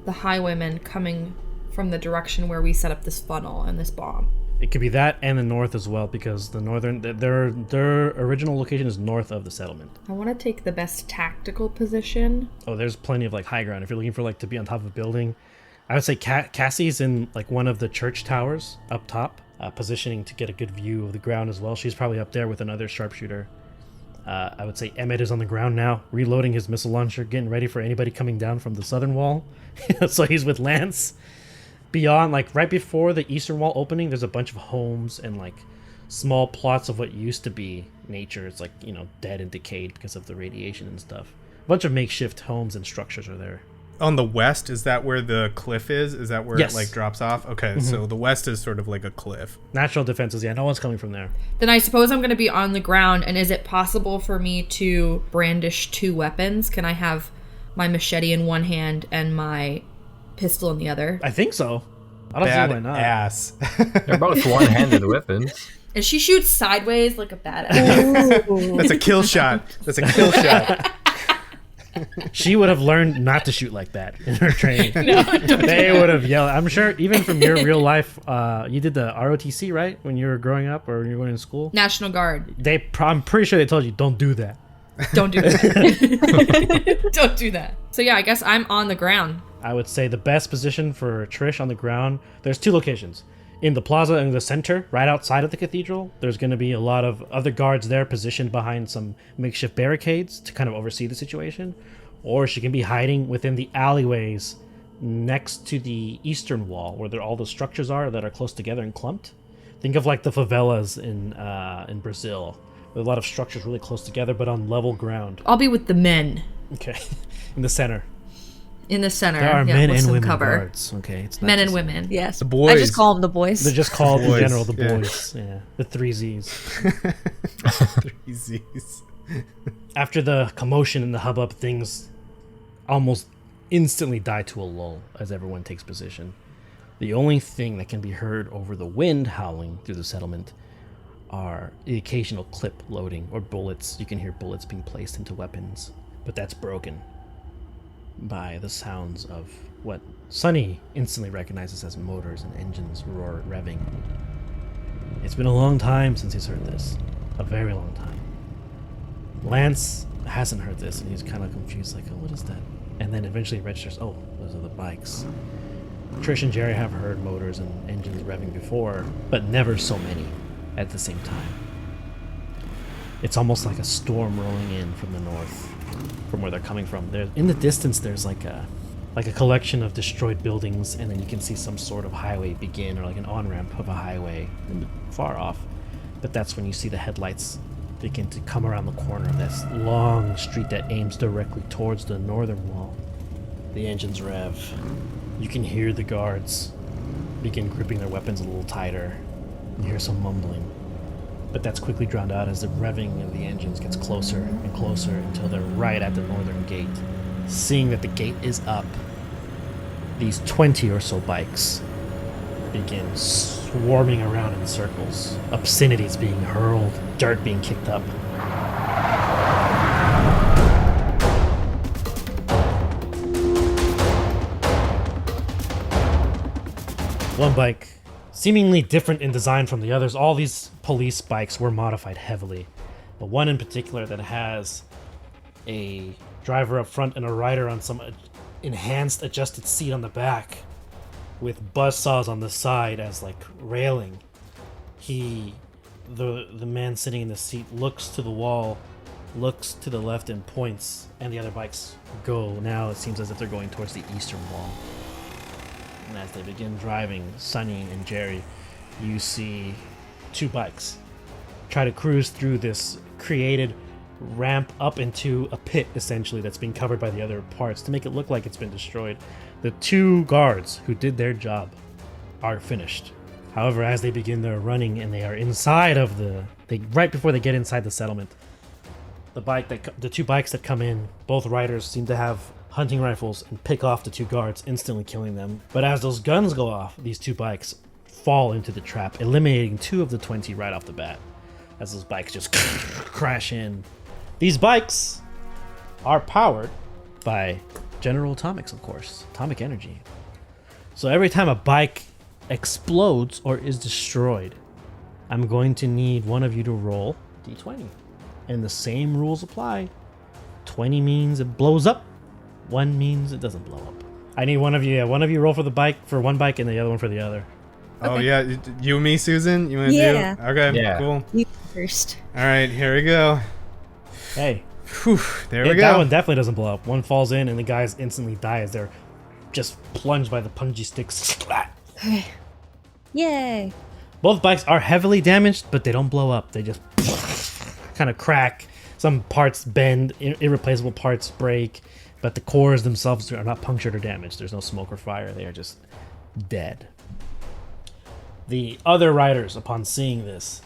the Highwaymen coming from the direction where we set up this funnel and this bomb. It could be that and the north as well, because the northern their original location is north of the settlement. I want to take the best tactical position. Oh, there's plenty of like high ground if you're looking for like to be on top of a building. I would say Cassie's in like one of the church towers up top, positioning to get a good view of the ground as well. She's probably up there with another sharpshooter. I would say Emmett is on the ground now, reloading his missile launcher, getting ready for anybody coming down from the southern wall. So he's with Lance. Beyond, like right before the eastern wall opening, there's a bunch of homes and like small plots of what used to be nature. It's like, you know, dead and decayed because of the radiation and stuff. A bunch of makeshift homes and structures are there. On the west, is that where the cliff is? Is that where Yes. it like drops off? Okay, so the west is sort of like a cliff. Natural defenses, yeah, no one's coming from there. Then I suppose I'm going to be on the ground, and is it possible for me to brandish 2 weapons? Can I have my machete in one hand and my pistol in the other? I think so. I don't Bad see why not. ass. They're both one-handed weapons. And she shoots sideways like a badass. That's a kill shot. That's a kill shot. She would have learned not to shoot like that in her training. They would have yelled. I'm sure even from your real life, you did the ROTC, right? When you were growing up or when you were going to school? National Guard. I'm pretty sure they told you, don't do that. Don't do that. Don't do that. So yeah, I guess I'm on the ground. I would say the best position for Trish on the ground, there's 2 locations. In the plaza in the center, right outside of the cathedral, there's going to be a lot of other guards there positioned behind some makeshift barricades to kind of oversee the situation. Or she can be hiding within the alleyways next to the eastern wall, where all the structures are that are close together and clumped. Think of like the favelas in Brazil, with a lot of structures really close together but on level ground. I'll be with the men Okay, in the center. in the center. There are yeah, men with and some women cover. guards. Okay, it's not Men and just- women. Yes. The boys. I just call them the boys. They're just called in Boys, general the yeah. boys. Yeah, the 3 Z's. 3 Z's. After the commotion and the hubbub, things almost instantly die to a lull as everyone takes position. The only thing that can be heard over the wind howling through the settlement are the occasional clip loading or bullets. You can hear bullets being placed into weapons, but that's broken by the sounds of what Sunny instantly recognizes as motors and engines revving. It's been a long time since he's heard this. A very long time. Lance hasn't heard this, and he's kind of confused, like, oh, what is that? And then eventually registers, oh, those are the bikes. Trish and Gerry have heard motors and engines revving before, but never so many at the same time. It's almost like a storm rolling in from the north, from where they're coming from. In the distance, there's like a collection of destroyed buildings, and then you can see some sort of highway begin, or like an on-ramp of a highway far off. But that's when you see the headlights begin to come around the corner of this long street that aims directly towards the northern wall. The engines rev. You can hear the guards begin gripping their weapons a little tighter. You hear some mumbling. But that's quickly drowned out as the revving of the engines gets closer and closer until they're right at the northern gate. Seeing that the gate is up, these 20 or so bikes begin swarming around in circles. Obscenities being hurled, dirt being kicked up. One bike, seemingly different in design from the others. All these police bikes were modified heavily, but one in particular that has a driver up front and a rider on some enhanced adjusted seat on the back with buzzsaws on the side as like railing. The man sitting in the seat looks to the wall, looks to the left and points, and the other bikes go. Now it seems as if they're going towards the eastern wall. And as they begin driving, Sunny and Gerry, you see 2 bikes try to cruise through this created ramp up into a pit, essentially, that's being covered by the other parts to make it look like it's been destroyed. The 2 guards who did their job are finished. However, as they begin their running and they are inside of right before they get inside the settlement, the 2 bikes that come in, both riders seem to have hunting rifles and pick off the 2 guards, instantly killing them. But as those guns go off, these 2 bikes fall into the trap, eliminating 2 of the 20 right off the bat, as those bikes just crash in. These bikes are powered by General Atomics, of course. Atomic energy. So every time a bike explodes or is destroyed, I'm going to need one of you to roll d20. And the same rules apply. 20 means it blows up. 1 means it doesn't blow up. I need one of you. Yeah, one of you roll for the bike for one bike and the other one for the other. Oh, yeah. You and me, Susan? You want to Yeah. do? Okay, Yeah. cool. You first. All right, here we go. Hey. Whew, there we go. That one definitely doesn't blow up. One falls in and the guys instantly die as they're just plunged by the punji sticks. Okay. Yay. Both bikes are heavily damaged, but they don't blow up. They just kind of crack. Some parts bend, irreplaceable parts break, but the cores themselves are not punctured or damaged. There's no smoke or fire. They are just dead. The other riders, upon seeing this,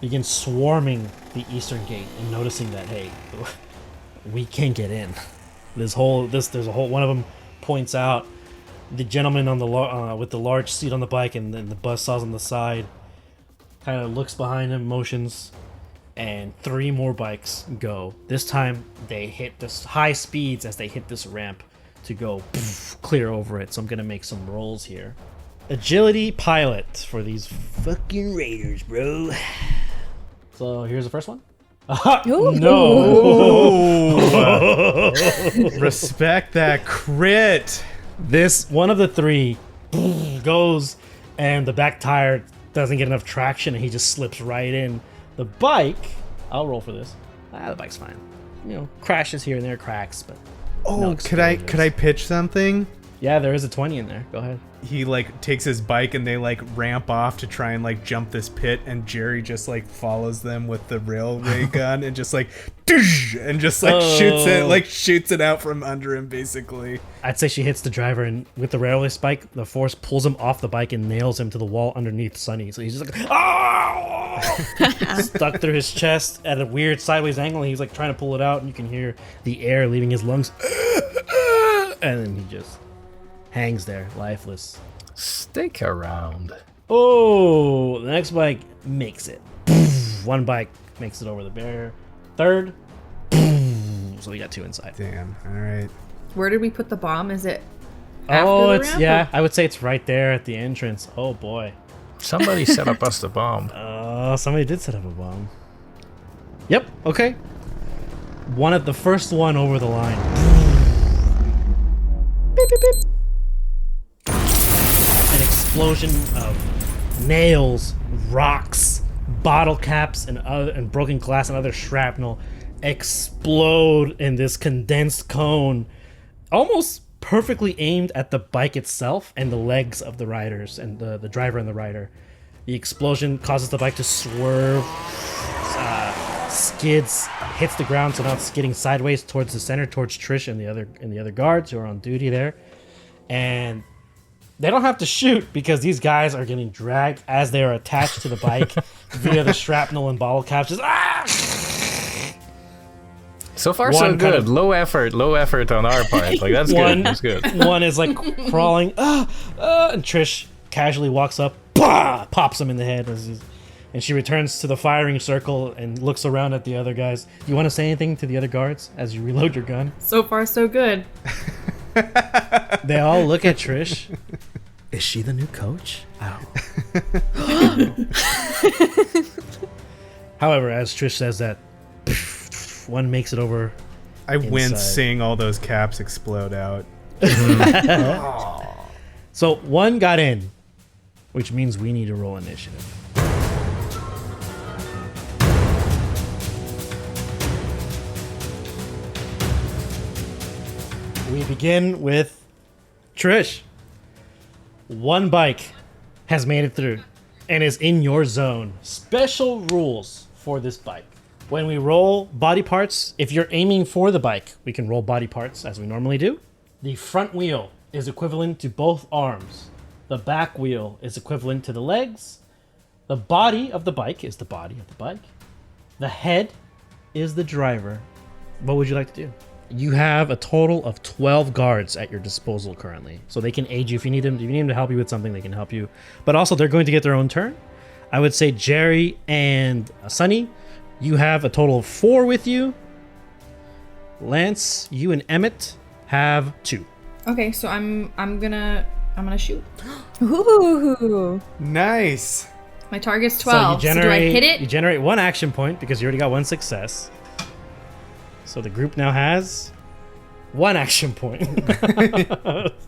begin swarming the eastern gate and noticing that, hey, we can't get in. There's a whole one of them points out the gentleman on the with the large seat on the bike and then the buzzsaws on the side, kind of looks behind him, motions, and 3 more bikes go. This time they hit this high speeds as they hit this ramp to go clear over it. So I'm gonna make some rolls here. Agility pilot for these fucking raiders, bro. So here's the first one. Ooh. No. Respect that crit. This one of the 3 goes, and the back tire doesn't get enough traction, and he just slips right in. The bike, I'll roll for this. The bike's fine. You know, crashes here and there, cracks, but no Could I explosions. pitch something? Yeah, there is a 20 in there. Go ahead. He like takes his bike and they like ramp off to try and like jump this pit, and Gerry just like follows them with the railway gun and just like and just like shoots it out from under him basically. I'd say she hits the driver, and with the railway spike, the force pulls him off the bike and nails him to the wall underneath Sunny. So he's just like, stuck through his chest at a weird sideways angle. And he's like trying to pull it out, and you can hear the air leaving his lungs. And then he just hangs there, lifeless. Stick around. Oh, the next bike makes it. One bike makes it over the barrier. Third. So we got 2 inside. Damn. All right. Where did we put the bomb? Is it after Oh, the it's ramp, yeah. or- I would say it's right there at the entrance. Oh boy. Somebody set up us the bomb. Somebody did set up a bomb. Yep. Okay. One at the first one over the line. Beep, beep, beep. An explosion of nails, rocks, bottle caps, and broken glass and other shrapnel explode in this condensed cone, almost perfectly aimed at the bike itself and the legs of the riders and the driver and the rider. The explosion causes the bike to swerve, skids, hits the ground, so now it's skidding sideways towards the center, towards Trish and the other guards who are on duty there. And they don't have to shoot because these guys are getting dragged as they are attached to the bike via the shrapnel and bottle caps. Just So far, One so kind good. of- Low effort on our part. Like that's One- good. That's good. One is like crawling, and Trish casually walks up, pops him in the head, and she returns to the firing circle and looks around at the other guys. Do you want to say anything to the other guards as you reload your gun? So far, so good. They all look at Trish. Is she the new coach? However, as Trish says that, one makes it over. I wince Inside. seeing all those caps explode out. So one got in, which means we need to roll initiative. We begin with Trish. One bike has made it through and is in your zone. Special rules for this bike. When we roll body parts, if you're aiming for the bike, we can roll body parts as we normally do. The front wheel is equivalent to both arms. The back wheel is equivalent to the legs. The body of the bike is the body of the bike. The head is the driver. What would you like to do? You have a total of 12 guards at your disposal currently. So they can aid you if you need them. If you need them to help you with something, they can help you. But also, they're going to get their own turn. I would say Gerry and Sunny, you have a total of 4 with you. Lance, you and Emmett have 2. Okay, so I'm gonna shoot. Ooh. Nice. My target's 12. So do I hit it? You generate 1 action point because you already got 1 success. So the group now has 1 action point.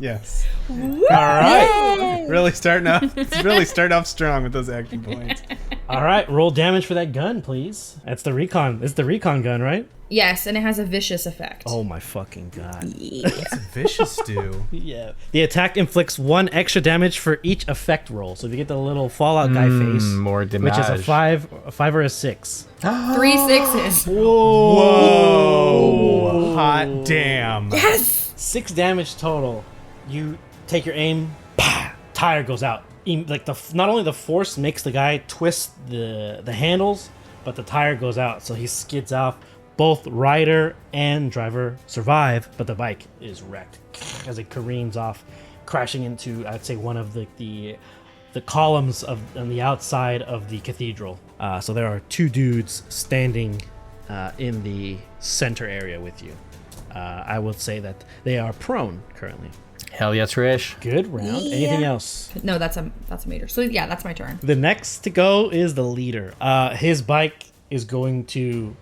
Yes. All right. Really starting off strong with those action points. All right. Roll damage for that gun, please. That's the recon. It's the recon gun, right? Yes, and it has a vicious effect. Oh my fucking god. It's a vicious do. Yeah. The attack inflicts 1 extra damage for each effect roll. So if you get the little Fallout guy face, more damage. which is a 5 or a 6. 3 6s. Whoa. Hot damn. Yes. 6 damage total. You take your aim, tire goes out. Like not only the force makes the guy twist the handles, but the tire goes out, so he skids off. Both rider and driver survive, but the bike is wrecked as it careens off, crashing into, I'd say, one of the columns on the outside of the cathedral. So there are 2 dudes standing in the center area with you. I will say that they are prone currently. Hell yeah, Trish. Good round. Yeah. Anything else? No, that's a meter. So yeah, that's my turn. The next to go is the leader. His bike is going to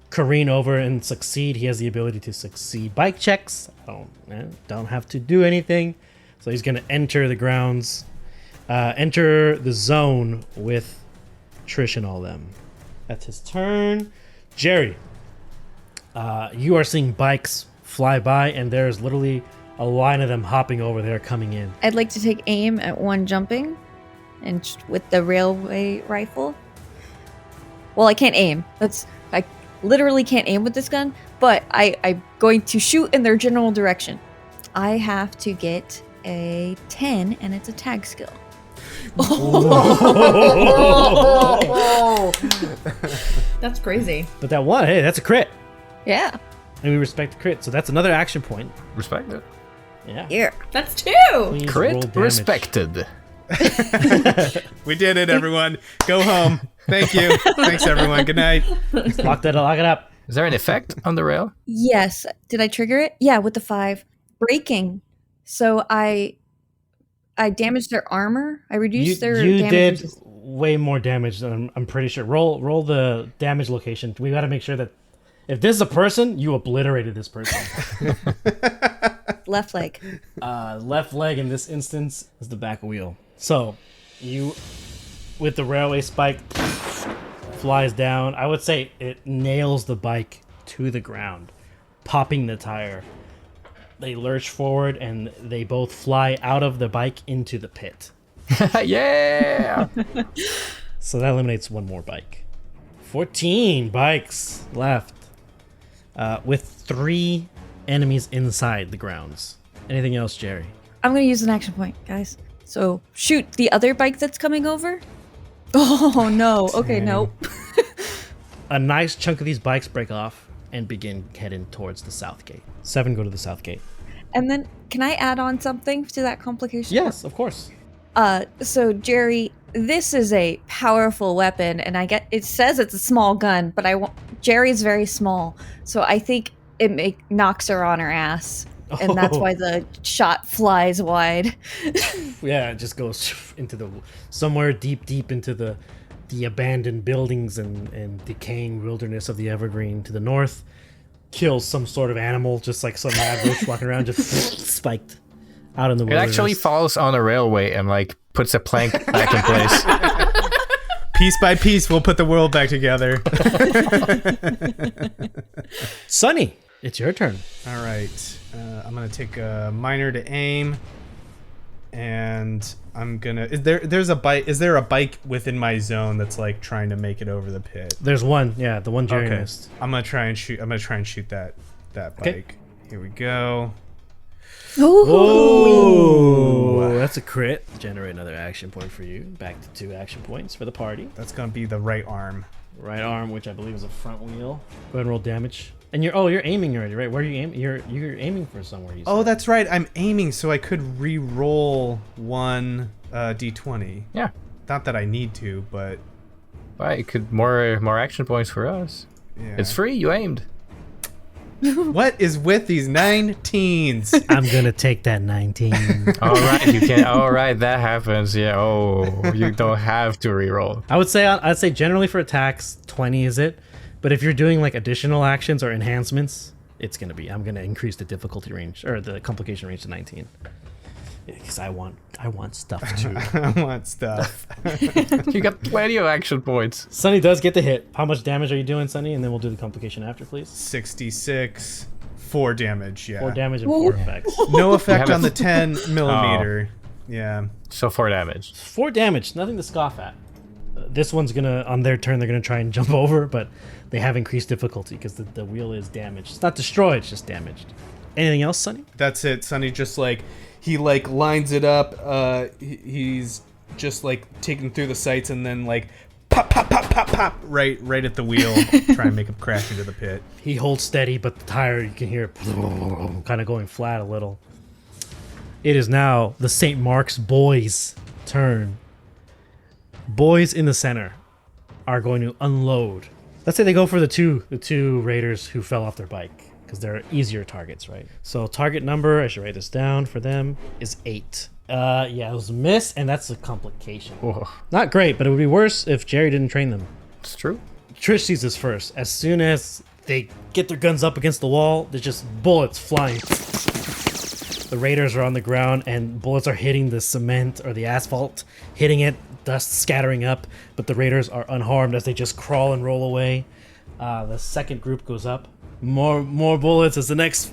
careen over and succeed. He has the ability to succeed bike checks. Don't have to do anything. So he's going to enter the grounds, enter the zone with Trish and all them. That's his turn. Gerry, you are seeing bikes fly by, and there's literally a line of them hopping over there coming in. I'd like to take aim at one jumping, and with the railway rifle. Well, I can't aim. I literally can't aim with this gun, but I'm going to shoot in their general direction. I have to get a 10, and it's a tag skill. That's crazy. But that one, hey, that's a crit. Yeah. And we respect the crit, so that's another action point. Respect it. Yeah. Yeah. That's 2. Please roll Crit damage. respected. We did it, everyone. Go home. Thank you. Thanks, everyone. Good night. Lock it up. Is there an effect on the rail? Yes. Did I trigger it? Yeah, with the 5. Breaking. So I damaged their armor. I reduced their You damage. did resistance. way more damage than I'm pretty sure. Roll the damage location. We got to make sure that if this is a person, you obliterated this person. Left leg. Left leg in this instance is the back wheel. So you, with the railway spike, flies down. I would say it nails the bike to the ground, popping the tire. They lurch forward and they both fly out of the bike into the pit. Yeah. So that eliminates 1 more bike. 14 bikes left, with 3 enemies inside the grounds. Anything else, Gerry? I'm going to use an action point, guys. So shoot the other bike that's coming over. Oh, no. Okay, nope. A nice chunk of these bikes break off and begin heading towards the south gate. 7 go to the south gate. And then can I add on something to that complication? Yes, of course. So Gerry, this is a powerful weapon, and it says it's a small gun, but Jerry's very small, so I think it knocks her on her ass, and that's why the shot flies wide. Yeah, it just goes into somewhere deep into the abandoned buildings and decaying wilderness of the Evergreen to the north. Kills some sort of animal, just like some mad roach walking around, just spiked out in the It wilderness. actually falls on a railway and like puts a plank back in place. Piece by piece, we'll put the world back together. Sonny, it's your turn. All right. I'm going to take a minor to aim. And I'm going to... Is there a bike within my zone that's like trying to make it over the pit? There's one, yeah, the one Gerry missed. I'm going to try and shoot that bike. Okay. Here we go. Oh, that's a crit. Generate another action point for you. Back to 2 action points for the party. That's going to be the right arm. Right arm, which I believe is a front wheel. Go ahead and roll damage. And you're aiming already, right? Where are you aiming? You're aiming for somewhere. You said. Oh, that's right. I'm aiming, so I could re-roll 1 d20. Yeah. Not that I need to, but Right, it could more action points for us. yeah. It's free. You aimed. What is with these 19s? I'm gonna take that 19. All right, you can. All right, that happens. Yeah. Oh, you don't have to reroll. I'd say generally for attacks, 20 is it. But if you're doing like additional actions or enhancements, I'm gonna increase the difficulty range or the complication range to 19. Because I want stuff too. I want stuff. You got plenty of action points. Sunny does get the hit. How much damage are you doing, Sunny? And then we'll do the complication after, please. 66. 4 damage, yeah. 4 damage and 4 effects. No effect on the 10 millimeter. Yeah. So 4 damage. 4 damage, nothing to scoff at. This one's gonna, on their turn, they're gonna try and jump over, but they have increased difficulty because the wheel is damaged. It's not destroyed, it's just damaged. Anything else, Sunny? That's it. Sonny just like, he like lines it up. He's just like taking through the sights and then like pop, pop, pop, pop, pop, right at the wheel. Try and make him crash into the pit. He holds steady, but the tire, you can hear kind of going flat a little. It is now the St. Mark's boys' turn. Boys in the center are going to unload. Let's say they go for the two raiders who fell off their bike, because they're easier targets, right? So target number, I should write this down for them, is 8. Yeah, it was a miss, and that's a complication. Whoa. Not great, but it would be worse if Gerry didn't train them. It's true. Trish sees this first. As soon as they get their guns up against the wall, there's just bullets flying. The raiders are on the ground, and bullets are hitting the cement or the asphalt, hitting it, dust scattering up, but the raiders are unharmed as they just crawl and roll away. The second group goes up. More bullets as the next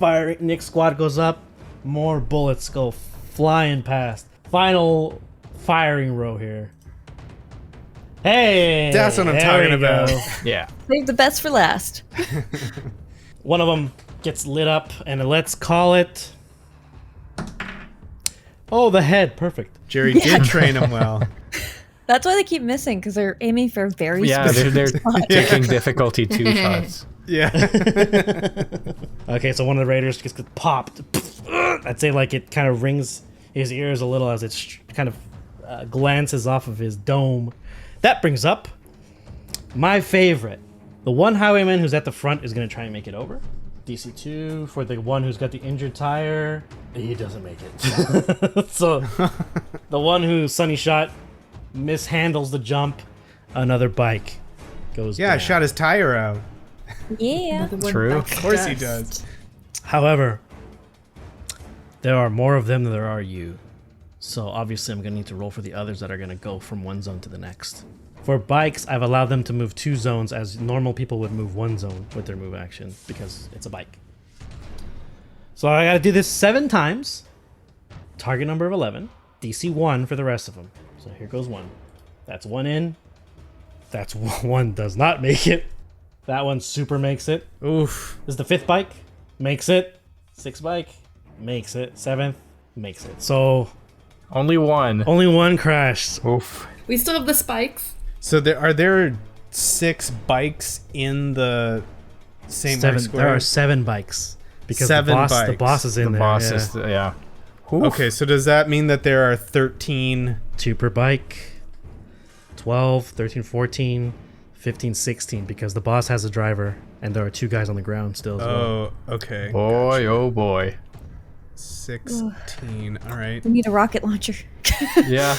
squad goes up. More bullets go flying past. Final firing row here. Hey, That's what I'm there talking we about. go. Yeah. Save the best for last. One of them gets lit up, and let's call it. Oh, the head. Perfect. Gerry did train him well. That's why they keep missing, because they're aiming for very Yeah, specific they're spots. taking difficulty 2 shots. Yeah. Okay, so one of the raiders just gets popped. I'd say like it kind of rings his ears a little as it kind of glances off of his dome. That brings up my favorite. The one highwayman who's at the front is going to try and make it over. DC 2 for the one who's got the injured tire. He doesn't make it. So the one who Sunny shot mishandles the jump. Another bike goes Yeah, I down. shot his tire out. Yeah. True. Of course he does. However, there are more of them than there are you. So obviously I'm going to need to roll for the others that are going to go from one zone to the next. For bikes, I've allowed them to move 2 zones as normal people would move 1 zone with their move action because it's a bike. So I got to do this 7 times. Target number of 11. DC 1 for the rest of them. So here goes 1. That's 1 in. That's 1 does not make it. That one super makes it. Oof. This is the 5th bike. Makes it. 6th bike. Makes it. 7th. Makes it. So Only 1. only 1 crashed. Oof. We still have the spikes. So are there 6 bikes in the St. Mark 7. Square? There are 7 bikes because 7 the bikes. boss is in The there. boss yeah. is, yeah. Okay, so does that mean that there are 13? 2 per bike. 12, 13, 14, 15, 16 because the boss has a driver and there are 2 guys on the ground still as well. Oh, okay. Boy, oh boy. 16. All right. We need a rocket launcher. Yeah.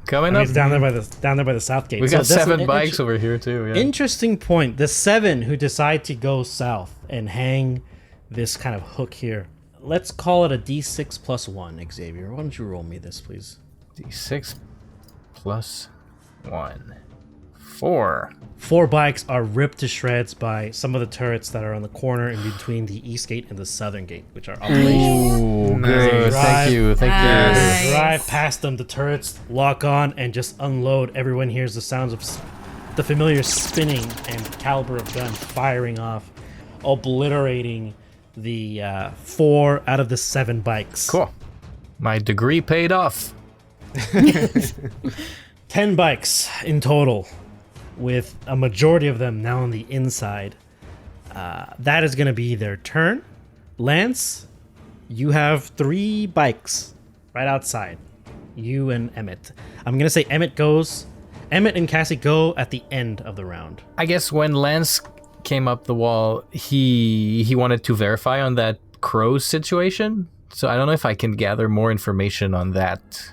Coming I up. mean, it's down there by the south gate. We So got that's 7 an bikes over here too. Yeah. Interesting point. The 7 who decide to go south and hang this kind of hook here. Let's call it a D6 plus 1, Xavier. Why don't you roll me this, please? D6 plus 1. 4. 4 bikes are ripped to shreds by some of the turrets that are on the corner in between the east gate and the southern gate, which are operational. Ooh, Nice. good. Thank you. Thank Nice. you. Drive past them, the turrets lock on and just unload. Everyone hears the sounds of the familiar spinning and caliber of gun firing off, obliterating the 4 out of the 7 bikes. Cool. My degree paid off. 10 bikes in total, with a majority of them now on the inside. That is going to be their turn. Lance, you have 3 bikes right outside. You and Emmett. I'm going to say Emmett and Cassie go at the end of the round. I guess when Lance came up the wall, he wanted to verify on that crow's situation. So I don't know if I can gather more information on that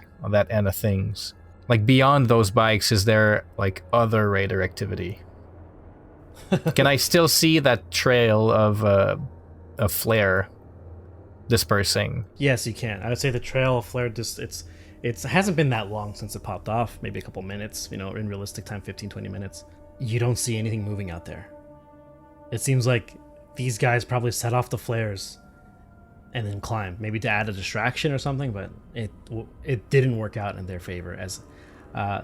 end of things. Like beyond those bikes, is there like other raider activity? Can I still see that trail of a flare dispersing? Yes, you can. I would say the trail of flare it hasn't been that long since it popped off, maybe a couple minutes, in realistic time, 15-20 minutes. You don't see anything moving out there. It seems like these guys probably set off the flares and then climbed, maybe to add a distraction or something, but it didn't work out in their favor, as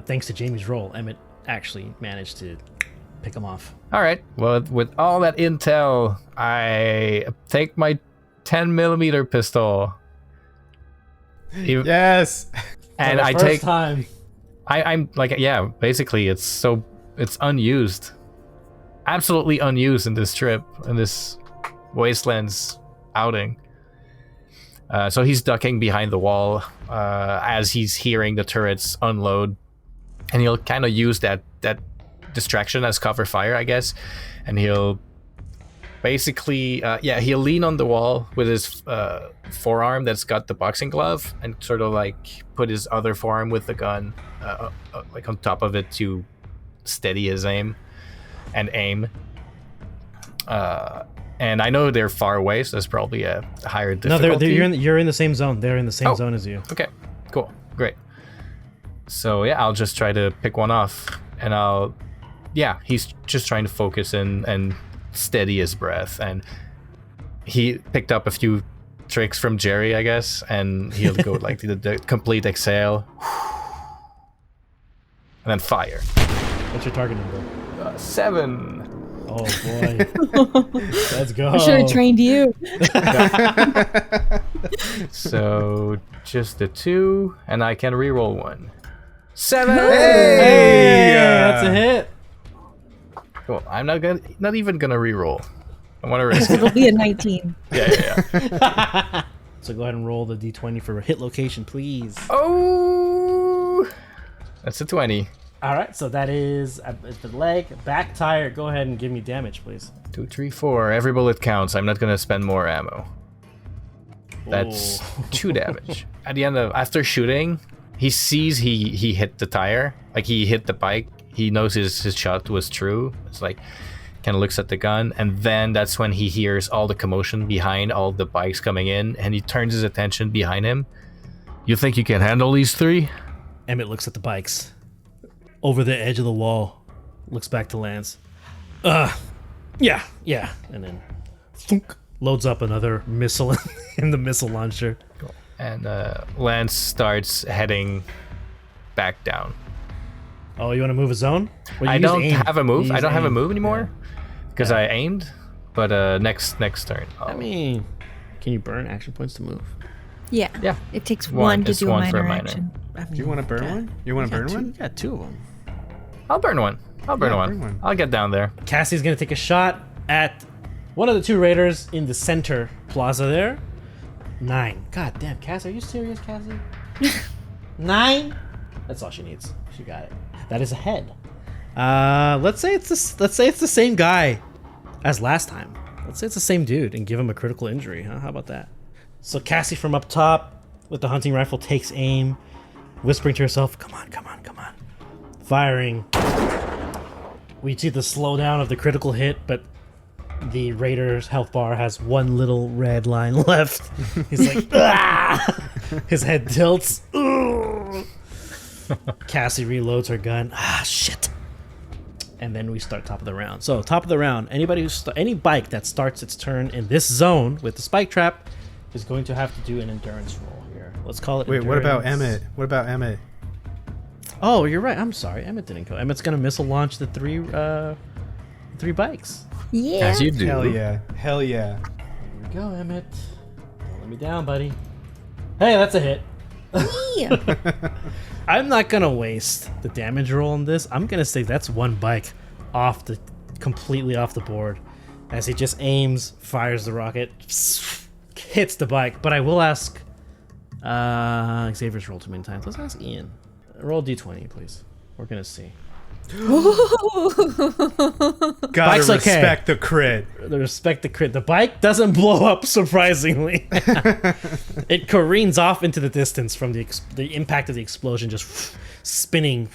thanks to Jamie's roll, Emmett actually managed to pick them off. All right. Well, with all that intel, I take my 10mm pistol. Yes. And For the I first take time. I'm like, yeah, basically it's unused. Absolutely unused in this trip, in this Wastelands outing. So he's ducking behind the wall as he's hearing the turrets unload, and he'll kind of use that distraction as cover fire, I guess, and he'll basically he'll lean on the wall with his forearm that's got the boxing glove, and sort of like put his other forearm with the gun like on top of it to steady his aim. And I know they're far away, so there's probably a higher difficulty. No, you're in the same zone. They're in the same zone as you. Okay, cool, great. So yeah, I'll just try to pick one off, and he's just trying to focus and steady his breath, and he picked up a few tricks from Gerry, I guess, and he'll go like the complete exhale, and then fire. What's your target number? 7. Oh boy. Let's go. I should have trained you. So just the 2, and I can reroll 1. 7. Hey, that's a hit. Cool. I'm not even gonna reroll. I want to risk it. It'll be a 19. Yeah. So go ahead and roll the d20 for hit location, please. Oh, that's a 20. All right, so that is the leg, back tire. Go ahead and give me damage, please. 2, 3, 4. Every bullet counts. I'm not gonna spend more ammo. That's 2 damage. At the end of after shooting, he sees he hit the tire, like he hit the bike. He knows his shot was true. It's like kind of looks at the gun, and then that's when he hears all the commotion behind all the bikes coming in, and he turns his attention behind him. You think you can handle these 3? Emmett looks at the bikes. Over the edge of the wall, looks back to Lance. Yeah. And then thunk, loads up another missile in the missile launcher. Cool. And Lance starts heading back down. Oh, you want to move a zone? Well, I don't have a move. I don't have a aim. move anymore because I aimed. But next turn. I mean, can you burn action points to move? Yeah. Yeah. It takes One. one to It's do a one for minor a minor. action. Do you want to burn one? You want to burn one? You got 2 of them. I'll burn one. burn one. I'll get down there. Cassie's gonna take a shot at one of the 2 raiders in the center plaza there. 9. God damn, Cassie, are you serious, Cassie? 9? That's all she needs. She got it. That is a head. Let's say it's the same guy as last time. Let's say it's the same dude and give him a critical injury, huh? How about that? So Cassie from up top with the hunting rifle takes aim, whispering to herself, come on. Firing. We see the slowdown of the critical hit, but the Raider's health bar has one little red line left. He's like, ah! His head tilts. Cassie reloads her gun. Ah, shit. And then we start top of the round. So top of the round, any bike that starts its turn in this zone with the spike trap is going to have to do an endurance roll here. Let's call it. Wait, endurance. what about Emmett? Oh, you're right. I'm sorry. Emmett didn't go. Emmett's gonna missile launch the 3 bikes. Yeah. As you do. Hell yeah. Here we go, Emmett. Don't let me down, buddy. Hey, that's a hit. Yeah. I'm not gonna waste the damage roll on this. I'm gonna say that's 1 bike completely off the board, as he just aims, fires the rocket, hits the bike. But I will ask Xavier's rolled too many times. Let's ask Ian. Roll d20, please. We're gonna see. Gotta Bike's okay. respect the crit. Respect the crit. The bike doesn't blow up, surprisingly. It careens off into the distance from the impact of the explosion, just spinning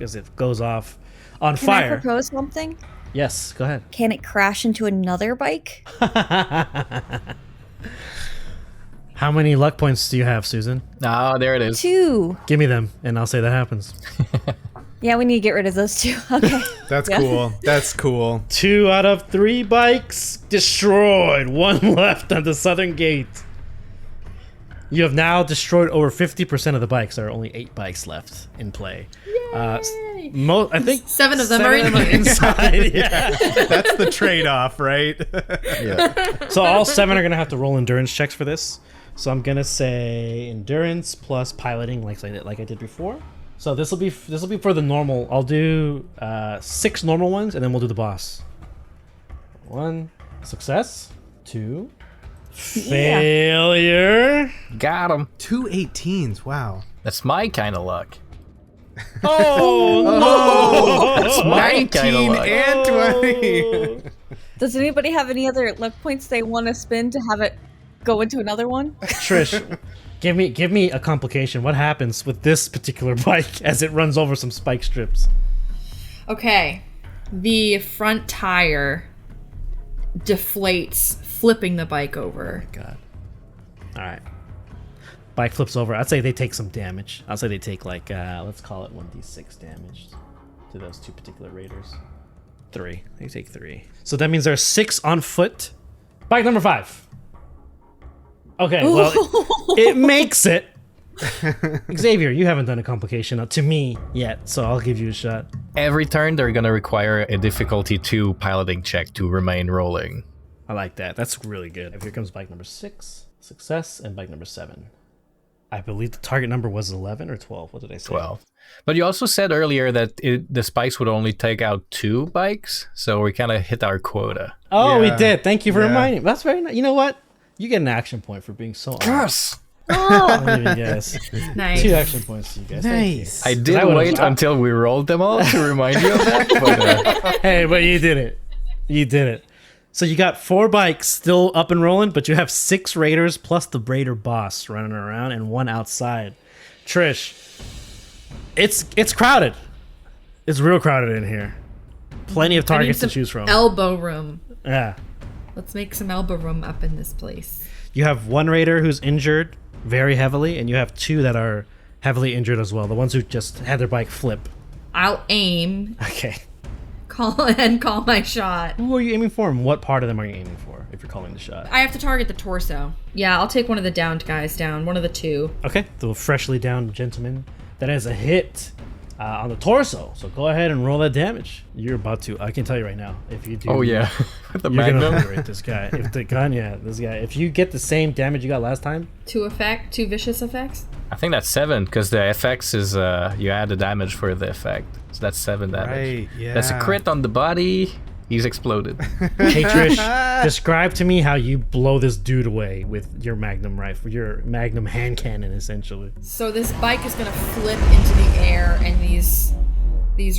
as it goes off on Can fire. I propose something? Yes, go ahead. Can it crash into another bike? How many luck points do you have, Susan? Oh, there it is. 2. Give me them, and I'll say that happens. Yeah, we need to get rid of those 2. Okay. That's Yeah. cool. That's cool. 2 out of 3 bikes destroyed. 1 left on the southern gate. You have now destroyed over 50% of the bikes. There are only 8 bikes left in play. I think 7 of them are inside. Yeah. That's the trade-off, right? Yeah. So all 7 are gonna have to roll endurance checks for this. So I'm gonna say endurance plus piloting, like I did before. So this will be for the normal. I'll do 6 normal ones, and then we'll do the boss. 1 success, 2 failure. Got him. 2 18s. Wow. That's my kind of luck. Oh, That's my kind of 19 luck. and 20. Does anybody have any other luck points they want to spend to have it go into another one? Trish, give me a complication. What happens with this particular bike as it runs over some spike strips? Okay. The front tire deflates, flipping the bike over. God. All right. Bike flips over. I'd say they take some damage. I'll say they take like let's call it 1d6 damage to those 2 particular raiders. 3. They take 3. So that means there are 6 on foot. Bike number 5. Okay, well, it makes it. Xavier, you haven't done a complication to me yet, so I'll give you a shot. Every turn, they're going to require a difficulty 2 piloting check to remain rolling. I like that. That's really good. Here comes bike number 6. Success. And bike number 7. I believe the target number was 11 or 12. What did I say? 12. But you also said earlier that the spikes would only take out 2 bikes, so we kind of hit our quota. Oh, we Yeah. did. Thank you for Yeah. reminding me. That's very nice. You know what? You get an action point for being so honest. Yes! I'll give you guys. Nice. 2 action points to you guys. Thank Nice. I did I would've- wait until we rolled them all to remind you of that, but you. Hey, but you did it. You did it. So you got 4 bikes still up and rolling, but you have 6 raiders plus the raider boss running around and 1 outside. Trish, it's crowded. It's real crowded in here. Plenty of I need targets to some choose from. elbow room. Yeah. Let's make some elbow room up in this place. You have 1 raider who's injured very heavily, and you have 2 that are heavily injured as well. The ones who just had their bike flip. I'll aim, Okay. call my shot. Who are you aiming for, and what part of them are you aiming for if you're calling the shot? I have to target the torso. Yeah, I'll take one of the downed guys down. One of the 2. Okay, the freshly downed gentleman. That is a hit on the torso. So go ahead and roll that damage. You're about to. I can tell you right now. If you do. oh yeah, the You're gonna magnum. obliterate this guy. If the gun, this guy. If you get the same damage you got last time, 2 vicious effects. I think that's 7 because the FX is you add the damage for the effect, so that's 7 damage. Right, yeah. That's a crit on the body. He's exploded. hey Trish, describe to me how you blow this dude away with your magnum rifle, your magnum hand cannon, essentially. So this bike is gonna flip into the air, and these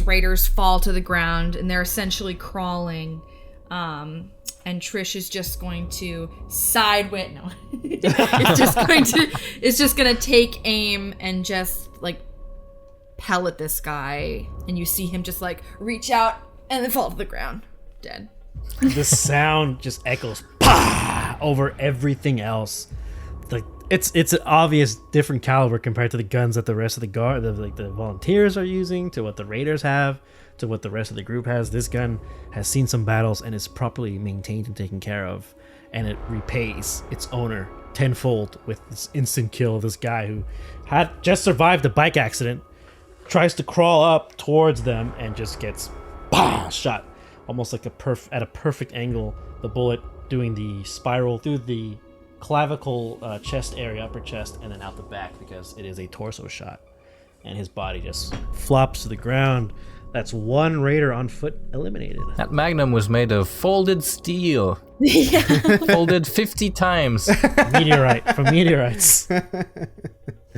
raiders fall to the ground, and they're essentially crawling. And Trish is just going to sideways. No, it's just gonna take aim and just like pellet this guy, and you see him just like reach out and then fall to the ground, dead. The sound just echoes over everything else. Like it's an obvious different caliber compared to the guns that the rest of the guard, the volunteers are using, to what the raiders have, to what the rest of the group has. This gun has seen some battles and is properly maintained and taken care of, and it repays its owner tenfold with this instant kill of this guy who had just survived a bike accident, tries to crawl up towards them and just gets shot almost like at a perfect angle, the bullet doing the spiral through the clavicle chest area, upper chest, and then out the back, because it is a torso shot, and his body just flops to the ground. That's 1 raider on foot eliminated. That magnum was made of folded steel. Folded 50 times. Meteorite from meteorites.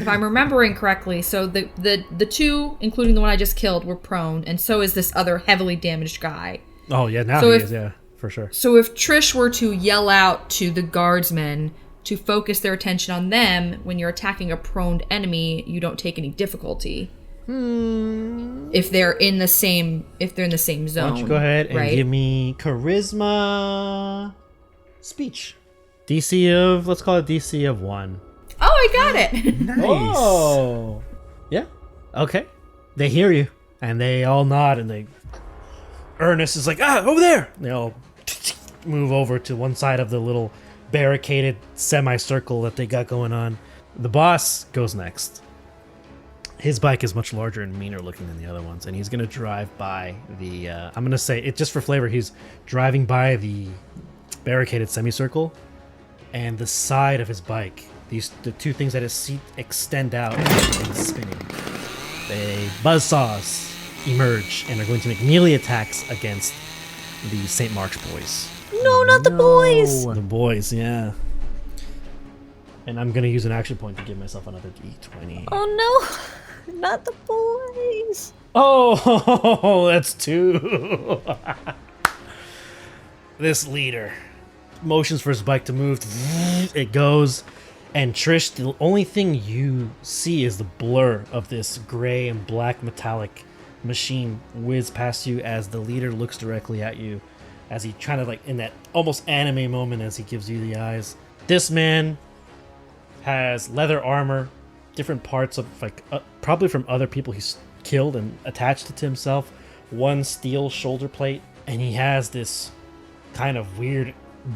if I'm remembering correctly, so the two, including the one I just killed, were prone, and so is this other heavily damaged guy. Oh yeah, now So he if- is, yeah, for sure. So if Trish were to yell out to the guardsmen to focus their attention on them when you're attacking a prone enemy, you don't take any difficulty. If they're in the same zone. Why don't you go ahead and right? give me charisma speech. DC of, let's call it DC of 1. Oh, I got it. Nice. Oh. Yeah. Okay. They hear you, and they all nod, and Ernest is like, over there! They all move over to one side of the little barricaded semicircle that they got going on. The boss goes next. His bike is much larger and meaner looking than the other ones, and he's going to drive by the, I'm going to say, it just for flavor, he's driving by the barricaded semicircle, and the side of his bike, the two things at his seat extend out and spinning. They buzzsaws emerge and are going to make melee attacks against the St. Mark's boys. No, not the boys. The boys, yeah. And I'm going to use an action point to give myself another d20. Oh no, not the boys. Oh, that's 2. This leader motions for his bike to move. It goes. And Trish, the only thing you see is the blur of this gray and black metallic machine whiz past you as the leader looks directly at you, as he kind of like in that almost anime moment as he gives you the eyes. This man has leather armor, different parts of like probably from other people he's killed and attached it to himself, one steel shoulder plate, and he has this kind of weird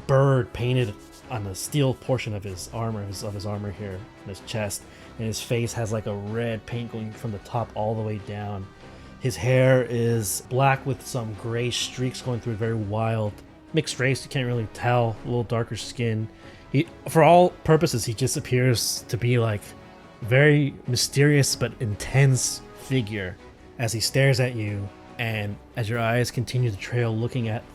bird painted on the steel portion of his armor, of his armor here in his chest, and his face has like a red paint going from the top all the way down. His hair is black with some gray streaks going through it, very wild. Mixed race, you can't really tell, a little darker skin. He, for all purposes, he just appears to be like very mysterious but intense figure as he stares at you, and as your eyes continue to trail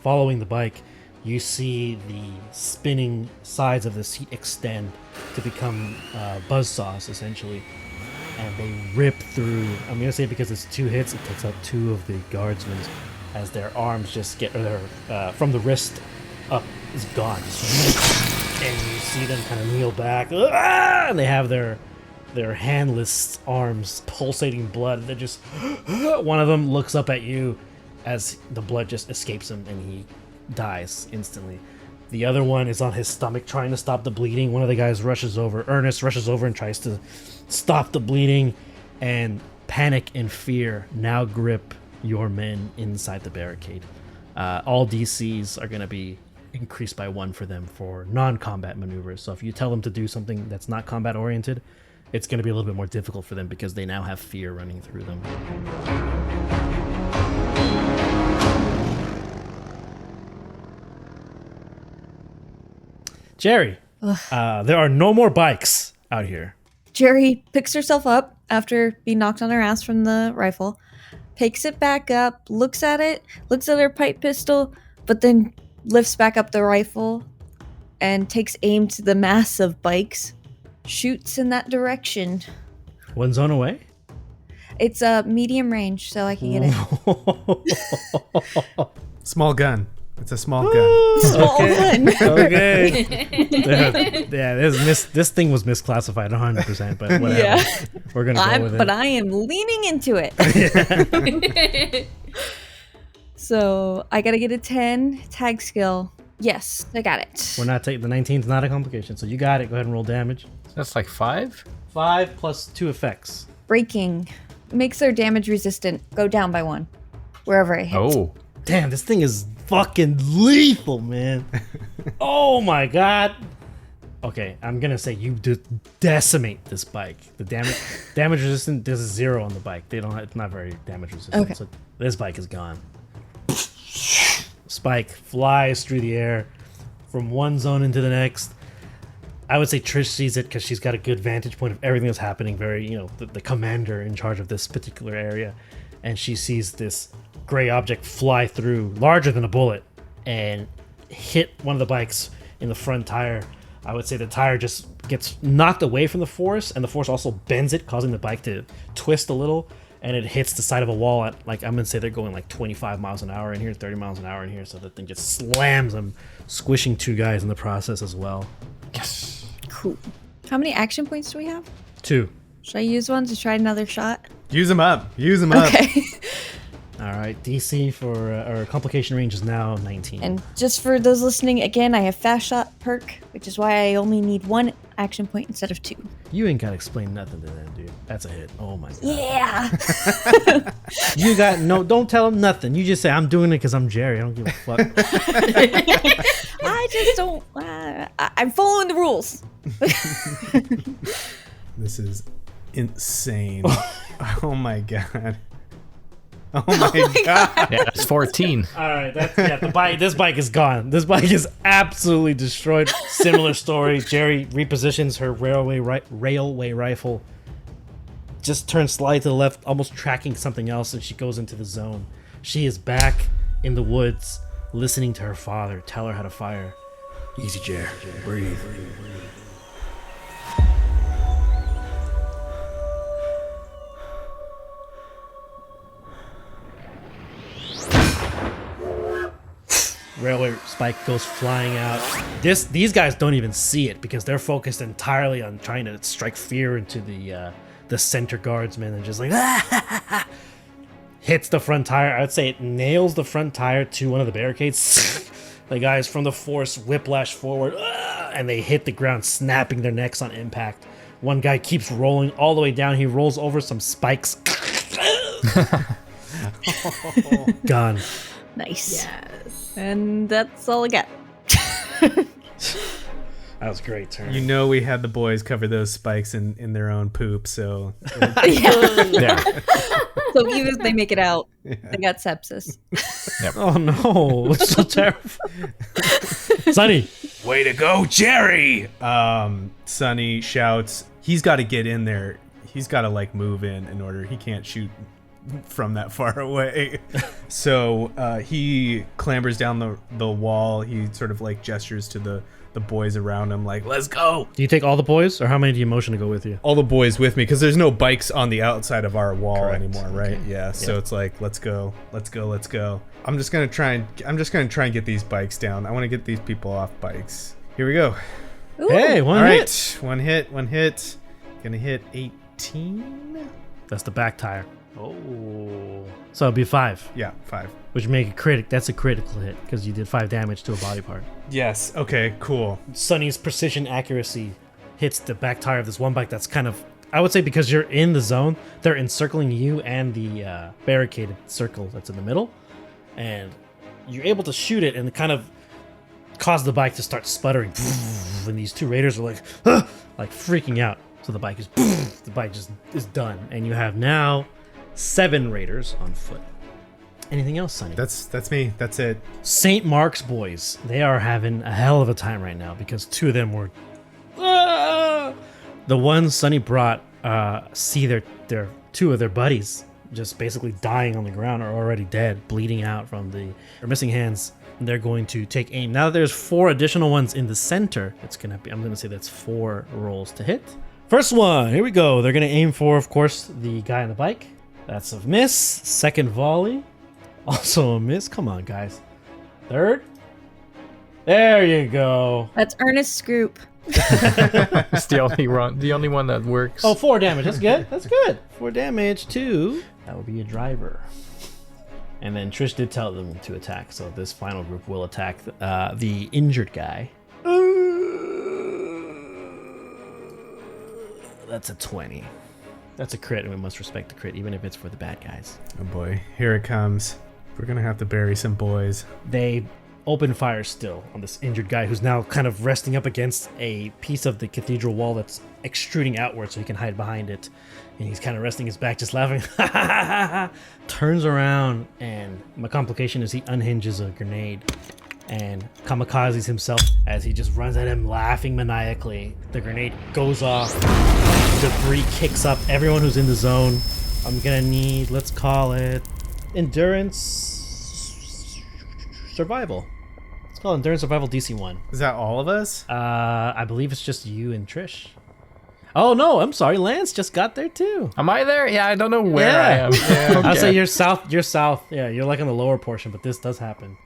following the bike, you see the spinning sides of the seat extend to become buzzsaws, essentially. And they rip through. I'm going to say because it's 2 hits, it takes out 2 of the guardsmen as their arms just get, from the wrist up is gone. And you see them kind of kneel back. And they have their handless arms pulsating blood. They're just, one of them looks up at you as the blood just escapes him and he dies instantly. The other one is on his stomach trying to stop the bleeding. One of the guys rushes over. Ernest rushes over and tries to stop the bleeding, and panic and fear now grip your men inside the barricade. All DCs are going to be increased by 1 for them for non-combat maneuvers. So if you tell them to do something that's not combat oriented, it's going to be a little bit more difficult for them because they now have fear running through them. Gerry, there are no more bikes out here. Gerry picks herself up after being knocked on her ass from the rifle, picks it back up, looks at her pipe pistol, but then lifts back up the rifle and takes aim to the mass of bikes, shoots in that direction. 1 zone away? It's a medium range, so I can get it. Small gun. It's a small gun. Small one. Okay. Yeah, this thing was misclassified 100%, but whatever. Yeah. We're going to go with it. But I am leaning into it. So I got to get a 10 tag skill. Yes, I got it. We're not taking the 19's not a complication, so you got it. Go ahead and roll damage. That's like 5? 5 plus 2 effects. Breaking makes their damage resistant go down by 1 wherever it hits. Oh. Damn, this thing is fucking lethal, man. Oh my god. Okay, I'm gonna say you decimate this bike. The damage resistant, there's a 0 on the bike. It's not very damage resistant. Okay. So this bike is gone. Spike flies through the air from one zone into the next. I would say Trish sees it because she's got a good vantage point of everything that's happening. The commander in charge of this particular area, and she sees this gray object fly through, larger than a bullet, and hit one of the bikes in the front tire. I would say the tire just gets knocked away from the force, and the force also bends it, causing the bike to twist a little, and it hits the side of a wall at, like, I'm going to say they're going like 25 miles an hour in here, 30 miles an hour in here, so that thing just slams them, squishing 2 guys in the process as well. Yes. Cool. How many action points do we have? 2. Should I use one to try another shot? Use them up. Use them up. Okay. All right, DC for our complication range is now 19. And just for those listening, again, I have fast shot perk, which is why I only need 1 action point instead of 2. You ain't got to explain nothing to that, dude. That's a hit. Oh my god. Yeah. You got no, don't tell him nothing. You just say, I'm doing it because I'm Gerry. I don't give a fuck. I just don't. I'm following the rules. This is insane. Oh my god. Oh my god. Yeah, that's 14. All right, the bike. This bike is gone. This bike is absolutely destroyed. Similar story. Gerry repositions her railway rifle. Just turns slightly to the left, almost tracking something else, and she goes into the zone. She is back in the woods, listening to her father tell her how to fire. Easy, Gerry. Breathe. Railway spike goes flying out. These guys don't even see it because they're focused entirely on trying to strike fear into the center guardsmen and just like hits the front tire. I would say it nails the front tire to one of the barricades. The guys from the force whiplash forward and they hit the ground, snapping their necks on impact. One guy keeps rolling all the way down. He rolls over some spikes. Gone. Nice. Yes. And that's all I got. That was a great turn. You know we had the boys cover those spikes in their own poop, so Yeah. So even if they make it out, they got sepsis. Oh no, it's so terrible. Sonny. way to go, Gerry! Sonny shouts, he's got to get in there. He's got to like move in order. He can't shoot from that far away. So he clambers down the wall. He sort of like gestures to the boys around him like, let's go. Do you take all the boys, or how many do you motion to go with you? All the boys with me, because there's no bikes on the outside of our wall Correct. anymore, right? Okay. Yeah. So it's like, let's go. I'm just gonna try and get these bikes down. I want to get these people off bikes. Here we go. Ooh. Hey, one All hit. right, one hit. Gonna hit 18. That's the back tire. Oh. So it'd be 5, Yeah, 5. which make a critic. That's a critical hit because you did 5 damage to a body part. Yes. Okay. Cool. Sonny's precision accuracy hits the back tire of this one bike that's kind of, I would say, because you're in the zone, they're encircling you and the barricaded circle that's in the middle, and you're able to shoot it and kind of cause the bike to start sputtering. And these 2 raiders are like, "Ah!" like freaking out. So the bike just is done, and you have now 7 raiders on foot. Anything else, Sonny? That's me. That's it. St. Mark's boys, they are having a hell of a time right now because 2 of them were... Ah! The ones Sonny brought see their 2 of their buddies just basically dying on the ground or already dead, bleeding out from their missing hands. And they're going to take aim. Now that there's 4 additional ones in the center, it's going to be, I'm going to say that's 4 rolls to hit. First one, here we go. They're going to aim for, of course, the guy on the bike. That's a miss. Second volley. Also a miss. Come on, guys. Third. There you go. That's Ernest's group. It's the only one that works. Oh, 4 damage. That's good. That's good. 4 damage to... That would be a driver. And then Trish did tell them to attack, so this final group will attack the injured guy. That's a 20. That's a crit, and we must respect the crit, even if it's for the bad guys. Oh boy, here it comes. We're gonna have to bury some boys. They open fire still on this injured guy who's now kind of resting up against a piece of the cathedral wall that's extruding outward so he can hide behind it. And he's kind of resting his back, just laughing. Turns around, and my complication is he unhinges a grenade and kamikazes himself as he just runs at him, laughing maniacally. The grenade goes off. Debris kicks up. Everyone who's in the zone, I'm gonna need, let's call it, endurance, survival. Let's called Endurance Survival DC 1. Is that all of us? I believe it's just you and Trish. Oh no, I'm sorry. Lance just got there too. Am I there? Yeah, I don't know where I am. Yeah. I'll say you're south. You're south. Yeah, you're like in the lower portion, but this does happen.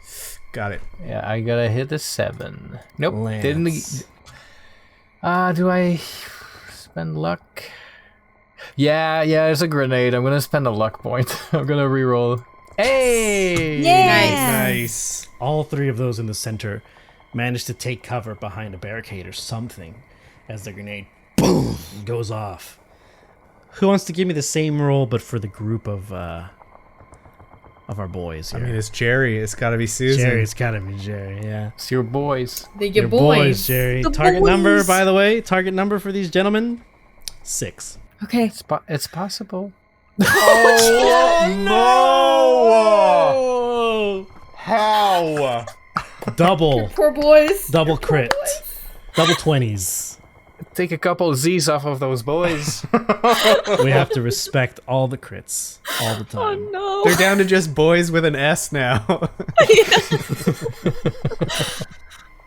Got it. Yeah, I gotta hit the 7. Nope. Lance. Didn't. Do I spend luck? Yeah, it's a grenade. I'm gonna spend a luck point. I'm gonna reroll. Hey! Yeah. Nice. All 3 of those in the center manage to take cover behind a barricade or something as the grenade boom goes off. Who wants to give me the same roll but for the group of our boys I here? mean, it's Gerry. It's got to be Susan. Jerry's gotta be Jerry, yeah. It's your boys. Your boys. Jerry. The Target boys. number, by the way, target number for these gentlemen, 6. Okay. It's possible. No! How? Double Poor boys. double crit. Double 20s. Take a couple of Z's off of those boys. We have to respect all the crits all the time. No. They're down to just boys with an S now.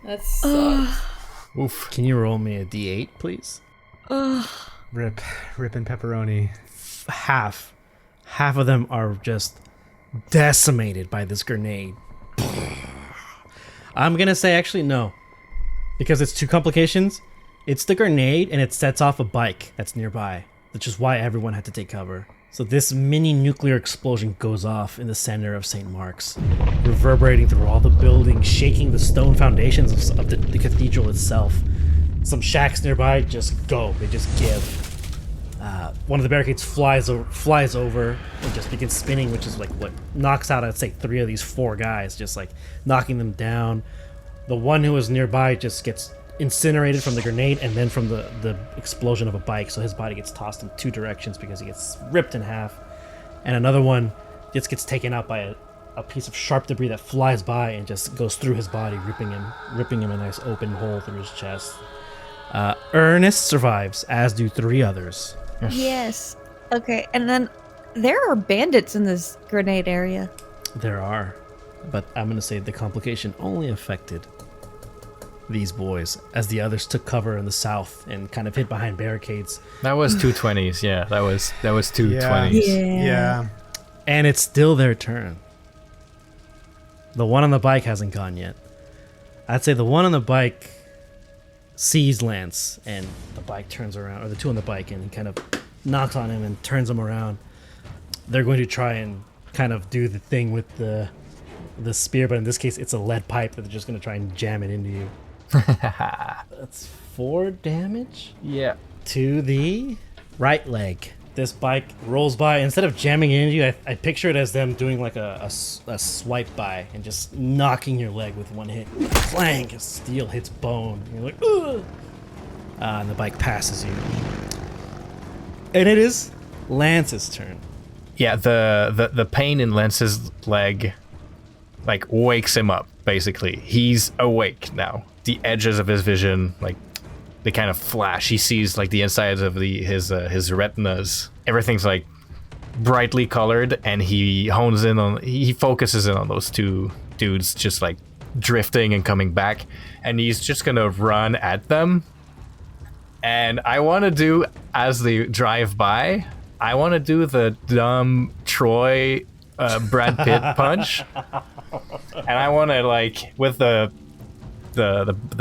That sucks. Oof. Can you roll me a d8, please? Rip and pepperoni. Half of them are just decimated by this grenade. I'm gonna say actually no, because it's 2 complications. It's the grenade and it sets off a bike that's nearby, which is why everyone had to take cover. So this mini nuclear explosion goes off in the center of St. Mark's, reverberating through all the buildings, shaking the stone foundations of the cathedral itself. Some shacks nearby just go, they just give. One of the barricades flies over and just begins spinning, which is like what knocks out, I'd say, 3 of these 4 guys, just like knocking them down. The one who was nearby just gets incinerated from the grenade and then from the explosion of a bike, so his body gets tossed in 2 directions because he gets ripped in half. And another one just gets taken out by a piece of sharp debris that flies by and just goes through his body, ripping him a nice open hole through his chest. Ernest survives, as do 3 others. Yes. Okay. And then there are bandits in this grenade area. There are, but I'm going to say the complication only affected these boys, as the others took cover in the south and kind of hid behind barricades. That was 2 20s. Yeah, that was 2 Yeah. 20s. Yeah. And it's still their turn. The one on the bike hasn't gone yet. I'd say the one on the bike sees Lance, and the bike turns around, or the 2 on the bike, and he kind of knocks on him and turns him around. They're going to try and kind of do the thing with the spear, but in this case, it's a lead pipe that they're just going to try and jam it into you. That's 4 damage Yeah. to the right leg. This bike rolls by. Instead of jamming it into you, I picture it as them doing like a swipe by and just knocking your leg with 1 hit. Clang! As steel hits bone. And you're like, ugh! And the bike passes you. And it is Lance's turn. Yeah, the pain in Lance's leg like wakes him up, basically. He's awake now. The edges of his vision, like, they kind of flash. He sees like the insides of his retinas. Everything's like brightly colored, and he focuses in on those 2 dudes just like drifting and coming back, and he's just gonna run at them. And I want to do, as they drive by, I want to do the dumb Troy Brad Pitt punch, and I want to, like, with the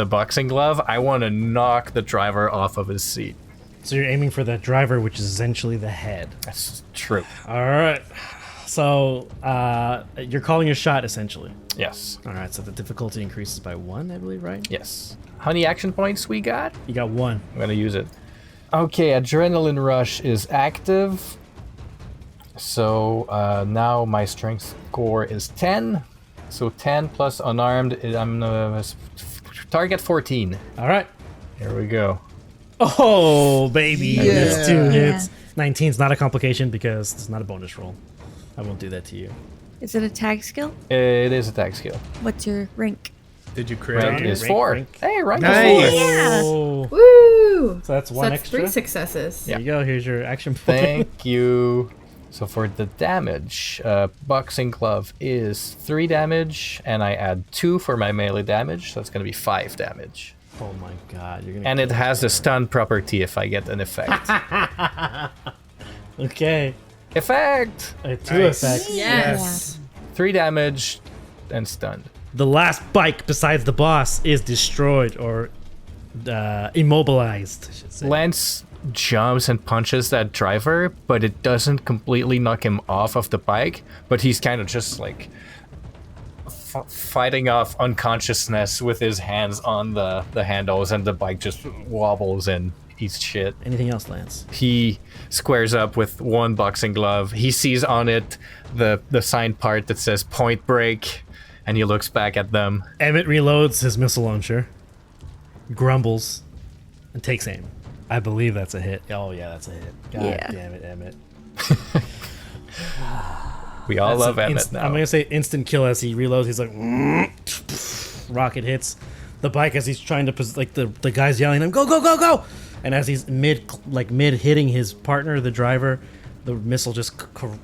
boxing glove, I want to knock the driver off of his seat. So you're aiming for that driver, which is essentially the head. That's true. All right. So you're calling your shot, essentially. Yes. All right. So the difficulty increases by 1, I believe, right? Yes. How many action points we got? You got 1. I'm gonna use it. Okay, adrenaline rush is active. So now my strength score is 10. So 10 plus unarmed. I'm target 14. All right. Here we go. Oh, baby. Yeah. That's 2 Yeah. hits. 19's not a complication because it's not a bonus roll. I won't do that to you. Is it a tag skill? It is attack skill. What's your rank? Did you crit? Rank is rank, 4. rank. Hey, rank Nice. is 4. Yeah. Oh. Woo! So that's So 1 that's extra. 3 successes. There you go. Here's your action point. Thank you. So for the damage, boxing glove is 3 damage, and I add 2 for my melee damage, so it's going to be 5 damage. Oh my god, you're gonna. And it has a stun property if I get an effect. Okay. Effect! 2 Nice. effects. Yes. 3 damage and stunned. The last bike besides the boss is destroyed or immobilized, I should say. Lance jumps and punches that driver, but it doesn't completely knock him off of the bike, but he's kind of just like fighting off unconsciousness with his hands on the handles, and the bike just wobbles and eats shit. Anything else, Lance? He squares up with 1 boxing glove. He sees on it the signed part that says point break, and he looks back at them. Emmett reloads his missile launcher, grumbles, and takes aim. I believe that's a hit. Oh yeah, that's a hit. God Yeah. damn it, Emmett. We all That's love an Emmett now. I'm gonna say instant kill as he reloads. He's like, rocket hits the bike as he's trying to like the guy's yelling at him, go go go go, and as he's mid hitting his partner, the driver, the missile just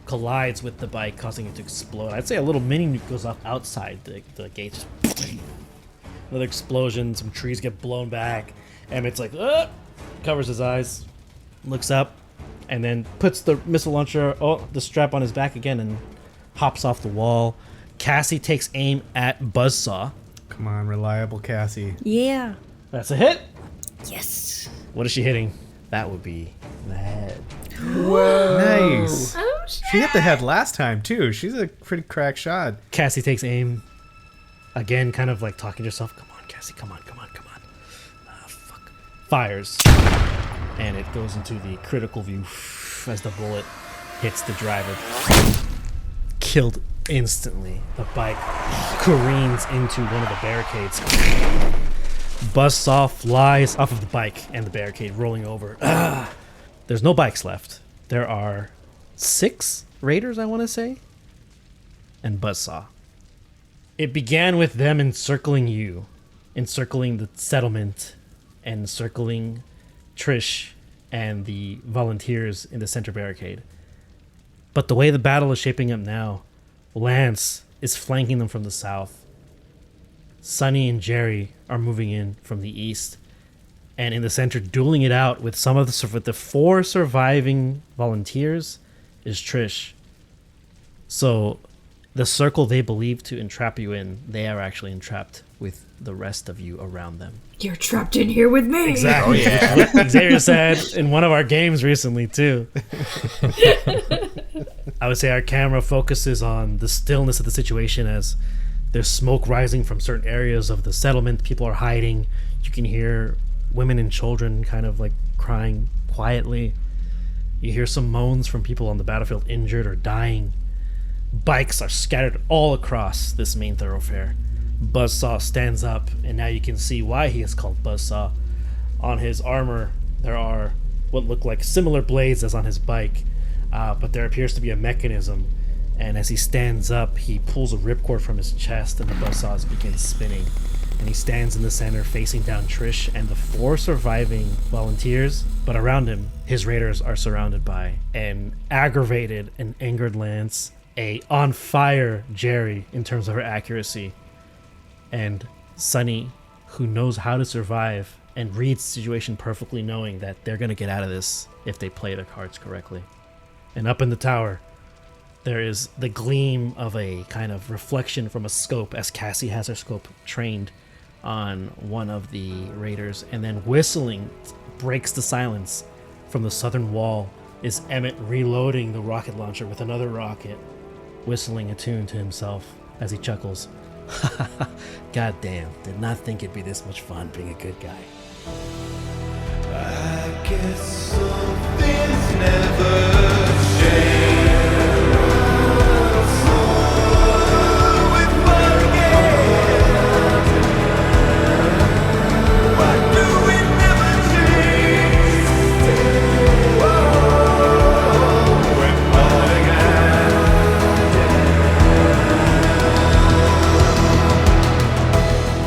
collides with the bike, causing it to explode. I'd say a little mini nuke goes off outside the gate. Another explosion. Some trees get blown back. Emmett's like, covers his eyes, looks up, and then puts the missile launcher, the strap on his back again, and hops off the wall. Cassie takes aim at Buzzsaw. Come on, reliable Cassie. Yeah. That's a hit. Yes. What is she hitting? That would be the head. Nice. Oh, shit. She hit the head last time too. She's a pretty crack shot. Cassie takes aim. Again, kind of like talking to herself. Come on, Cassie. Come on, come on, come on. Fuck. Fires. And it goes into the critical view as the bullet hits the driver. Killed instantly. The bike careens into one of the barricades. Buzzsaw flies off of the bike and the barricade, rolling over. There's no bikes left. There are 6 raiders, I want to say, and Buzzsaw. It began with them encircling you, encircling the settlement, and encircling Trish and the volunteers in the center barricade. But the way the battle is shaping up now, Lance is flanking them from the south. Sonny and Gerry are moving in from the east, and in the center, dueling it out with with the 4 surviving volunteers is Trish. So the circle they believe to entrap you in, they are actually entrapped with the rest of you around them. You're trapped in here with me. Exactly. Oh, yeah. What Xavier said in one of our games recently, too. I would say our camera focuses on the stillness of the situation as there's smoke rising from certain areas of the settlement. People are hiding. You can hear women and children kind of like crying quietly. You hear some moans from people on the battlefield injured or dying. Bikes are scattered all across this main thoroughfare. Buzzsaw stands up, and now you can see why he is called Buzzsaw. On his armor, there are what look like similar blades as on his bike, but there appears to be a mechanism, and as he stands up, he pulls a ripcord from his chest, and the buzzsaws begin spinning. And he stands in the center, facing down Trish and the 4 surviving volunteers, but around him, his raiders are surrounded by an aggravated and angered Lance, a on fire Gerry in terms of her accuracy, and Sonny, who knows how to survive and reads the situation perfectly, knowing that they're going to get out of this if they play their cards correctly. And up in the tower, there is the gleam of a kind of reflection from a scope as Cassie has her scope trained on one of the raiders, and then whistling breaks the silence from the southern wall is Emmett reloading the rocket launcher with another rocket, whistling a tune to himself as he chuckles. God damn, did not think it'd be this much fun being a good guy. I guess some things never change.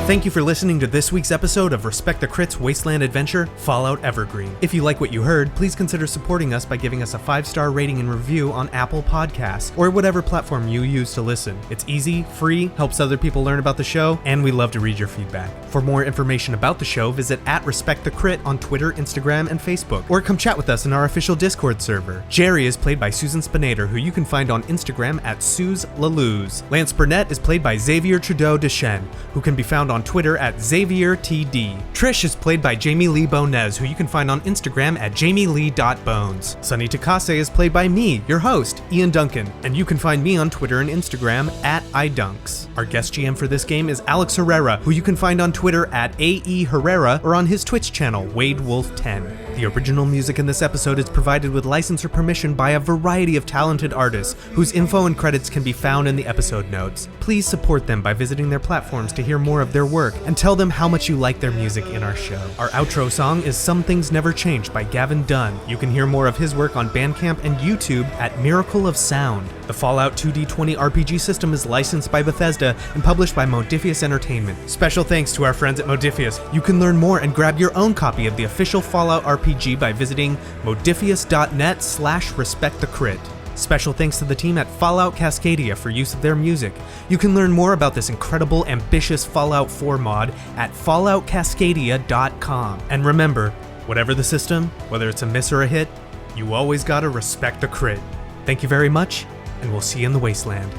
Thank you for listening to this week's episode of Respect the Crit's Wasteland Adventure, Fallout Evergreen. If you like what you heard, please consider supporting us by giving us a 5-star rating and review on Apple Podcasts or whatever platform you use to listen. It's easy, free, helps other people learn about the show, and we love to read your feedback. For more information about the show, visit @RespectTheCrit on Twitter, Instagram, and Facebook, or come chat with us in our official Discord server. Gerry is played by Susan Spenader, who you can find on Instagram @SuzLalouz. Lance Burnett is played by Xavier Trudeau-Deschênes, who can be found on Twitter @XavierTD. Trish is played by Jamie Lee-Bonés, who you can find on Instagram @JamieLee.Bones. Sunny Takase is played by me, your host, Ian Duncan, and you can find me on Twitter and Instagram @IDunks. Our guest GM for this game is Alex Herrera, who you can find on Twitter @AEHerrera or on his Twitch channel, WadeWolf10. The original music in this episode is provided with license or permission by a variety of talented artists, whose info and credits can be found in the episode notes. Please support them by visiting their platforms to hear more of their work, and tell them how much you like their music in our show. Our outro song is Some Things Never Change by Gavin Dunn. You can hear more of his work on Bandcamp and YouTube at Miracle of Sound. The Fallout 2D20 RPG system is licensed by Bethesda and published by Modiphius Entertainment. Special thanks to our friends at Modiphius. You can learn more and grab your own copy of the official Fallout RPG by visiting modiphius.net/respectthecrit. Special thanks to the team at Fallout Cascadia for use of their music. You can learn more about this incredible, ambitious Fallout 4 mod at falloutcascadia.com. And remember, whatever the system, whether it's a miss or a hit, you always gotta respect the crit. Thank you very much, and we'll see you in the Wasteland.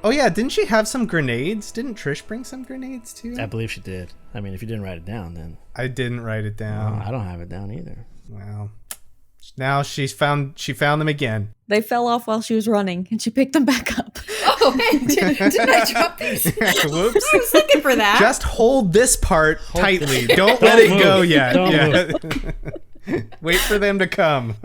Oh yeah, didn't she have some grenades? Didn't Trish bring some grenades too? I believe she did. I mean, if you didn't write it down, then I didn't write it down. I don't have it down either. Well, now she found them again. They fell off while she was running, and she picked them back up. Oh, hey, didn't I drop these? Whoops. I was looking for that. Just hold this part tightly. Don't let it go yet. Don't Wait for them to come.